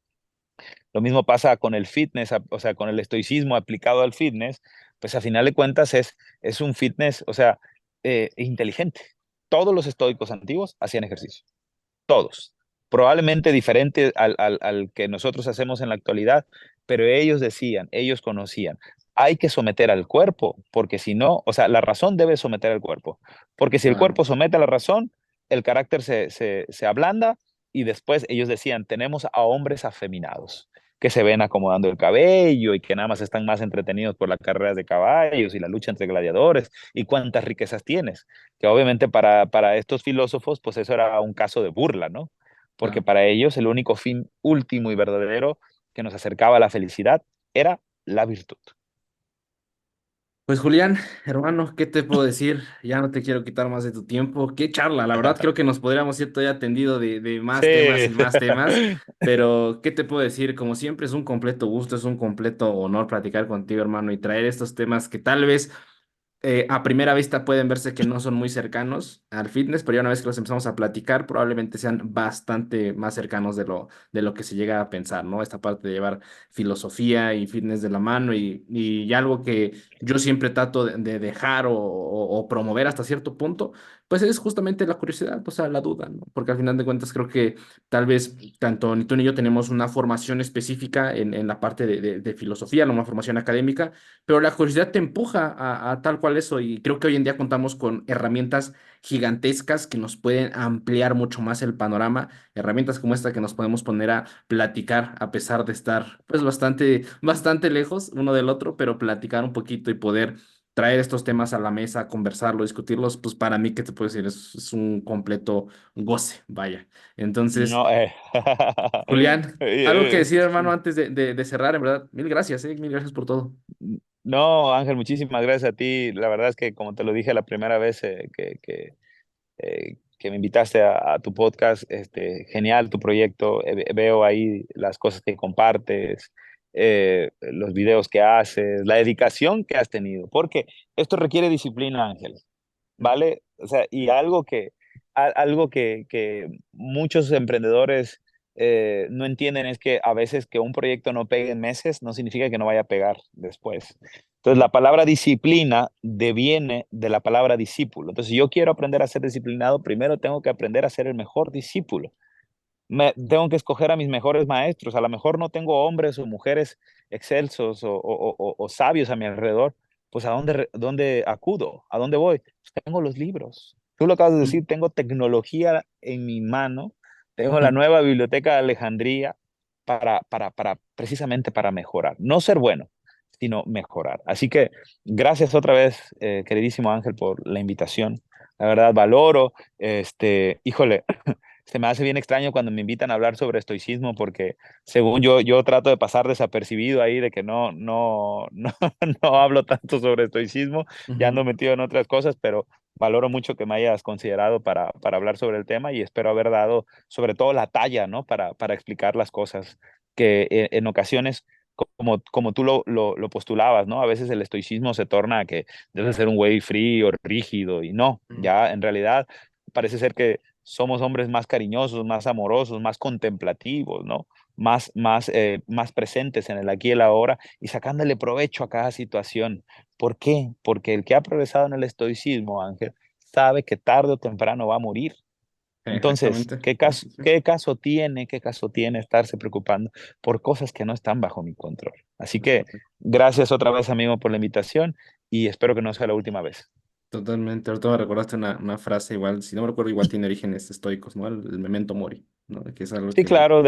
lo mismo pasa con el fitness, o sea, con el estoicismo aplicado al fitness, pues a final de cuentas es un fitness, o sea, inteligente. Todos los estoicos antiguos hacían ejercicio, todos. Probablemente diferente al que nosotros hacemos en la actualidad, pero ellos decían, ellos conocían, hay que someter al cuerpo, porque si no, o sea, la razón debe someter al cuerpo, porque si el Claro. cuerpo somete a la razón, el carácter se ablanda y después ellos decían, tenemos a hombres afeminados que se ven acomodando el cabello y que nada más están más entretenidos por las carreras de caballos y la lucha entre gladiadores y cuántas riquezas tienes, que obviamente para estos filósofos pues eso era un caso de burla, ¿no? Porque Claro. para ellos el único fin último y verdadero que nos acercaba a la felicidad era la virtud. Pues Julián, hermano, ¿qué te puedo decir? Ya no te quiero quitar más de tu tiempo. Qué charla, la verdad creo que nos podríamos ir todavía atendido de más temas Sí. y más temas, pero ¿qué te puedo decir? Como siempre es un completo gusto, es un completo honor platicar contigo, hermano, y traer estos temas que tal vez a primera vista pueden verse que no son muy cercanos al fitness, pero ya una vez que los empezamos a platicar, probablemente sean bastante más cercanos de lo que se llega a pensar, ¿no? Esta parte de llevar filosofía y fitness de la mano y algo que yo siempre trato de dejar o promover hasta cierto punto, pues es justamente la curiosidad, o sea, la duda, ¿no? Porque al final de cuentas creo que tal vez tanto ni tú ni yo tenemos una formación específica en la parte de filosofía, no una formación académica, pero la curiosidad te empuja a tal cual eso y creo que hoy en día contamos con herramientas gigantescas que nos pueden ampliar mucho más el panorama, herramientas como esta que nos podemos poner a platicar a pesar de estar pues bastante lejos uno del otro, pero platicar un poquito y poder traer estos temas a la mesa, conversarlo, discutirlos, pues para mí, ¿qué te puedo decir? Es un completo goce, vaya. Entonces, No, Julián, algo que decir, hermano, sí. antes de cerrar, en verdad, mil gracias por todo. No, Ángel, muchísimas gracias a ti. La verdad es que, como te lo dije la primera vez que me invitaste a tu podcast, genial tu proyecto. Veo ahí las cosas que compartes, los videos que haces, la dedicación que has tenido, porque esto requiere disciplina, Ángel, ¿vale? O sea, y algo algo que muchos emprendedores no entienden es que a veces que un proyecto no pegue en meses no significa que no vaya a pegar después. Entonces, la palabra disciplina deviene de la palabra discípulo. Entonces, si yo quiero aprender a ser disciplinado, primero tengo que aprender a ser el mejor discípulo. Tengo que escoger a mis mejores maestros. A lo mejor no tengo hombres o mujeres excelsos o sabios a mi alrededor. Pues ¿a dónde acudo? ¿A dónde voy? Pues tengo los libros. Tú lo acabas de decir, tengo tecnología en mi mano, tengo la nueva biblioteca de Alejandría precisamente para mejorar. No ser bueno, sino mejorar. Así que gracias otra vez, queridísimo Ángel, por la invitación. La verdad, valoro, híjole, se me hace bien extraño cuando me invitan a hablar sobre estoicismo porque según yo trato de pasar desapercibido ahí de que no hablo tanto sobre estoicismo, ya Ujú. ando metido en otras cosas, pero valoro mucho que me hayas considerado para hablar sobre el tema y espero haber dado sobre todo la talla, ¿no? Para explicar las cosas que en ocasiones, como tú lo postulabas, ¿no? A veces el estoicismo se torna a que debe ser un güey frío, rígido y no, Ujú. ya en realidad parece ser que somos hombres más cariñosos, más amorosos, más contemplativos, ¿no? Más presentes en el aquí y el ahora y sacándole provecho a cada situación. ¿Por qué? Porque el que ha progresado en el estoicismo, Ángel, sabe que tarde o temprano va a morir. Entonces, Exactamente. ¿qué Sí, caso, sí, sí. qué caso tiene estarse preocupando por cosas que no están bajo mi control? Así Es que correcto. gracias otra vez, amigo, por la invitación y espero que no sea la última vez. Totalmente. Ahorita me recordaste una frase igual, si no me recuerdo, igual tiene orígenes estoicos, ¿no? El memento mori, ¿no? Que es algo Sí, que... claro,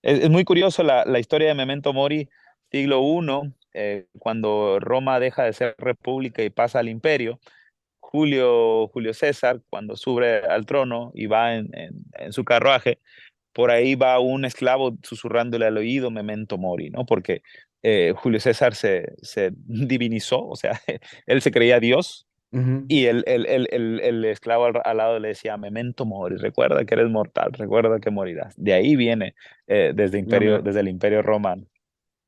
es muy curioso la historia de Memento Mori, siglo I, cuando Roma deja de ser república y pasa al imperio. Julio César, cuando sube al trono y va en su carruaje, por ahí va un esclavo susurrándole al oído Memento Mori, ¿no? Porque Julio César se divinizó, o sea, él se creía Dios Ujú. y el esclavo al lado le decía, Memento mori, recuerda que eres mortal, recuerda que morirás. De ahí viene Ya veo. desde el Imperio Romano.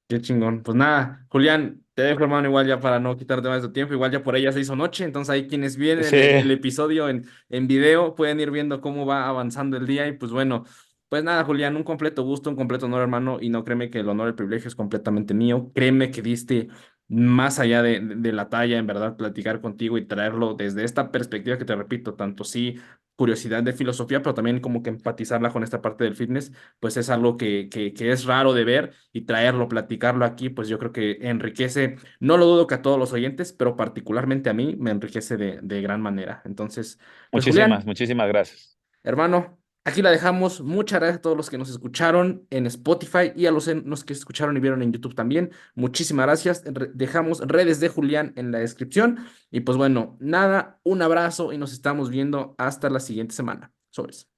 Qué chingón. Pues nada, Julián, te dejo, hermano, igual ya para no quitarte más de tu tiempo. Igual ya por ahí ya se hizo noche, entonces ahí quienes vienen Sí, el episodio en video pueden ir viendo cómo va avanzando el día. Y pues bueno, pues nada, Julián, un completo gusto, un completo honor, hermano. Y no créeme que el honor y el privilegio es completamente mío. Créeme que diste más allá de la talla, en verdad, platicar contigo y traerlo desde esta perspectiva que te repito, tanto sí curiosidad de filosofía, pero también como que empatizarla con esta parte del fitness pues es algo que es raro de ver y traerlo, platicarlo aquí, pues yo creo que enriquece, no lo dudo que a todos los oyentes, pero particularmente a mí me enriquece de gran manera. Entonces, pues muchísimas, Julián, muchísimas gracias. hermano, aquí la dejamos. Muchas gracias a todos los que nos escucharon en Spotify y a los que escucharon y vieron en YouTube también. Muchísimas gracias. Dejamos redes de Julián en la descripción. Y pues bueno, nada, un abrazo y nos estamos viendo hasta la siguiente semana. Sobres.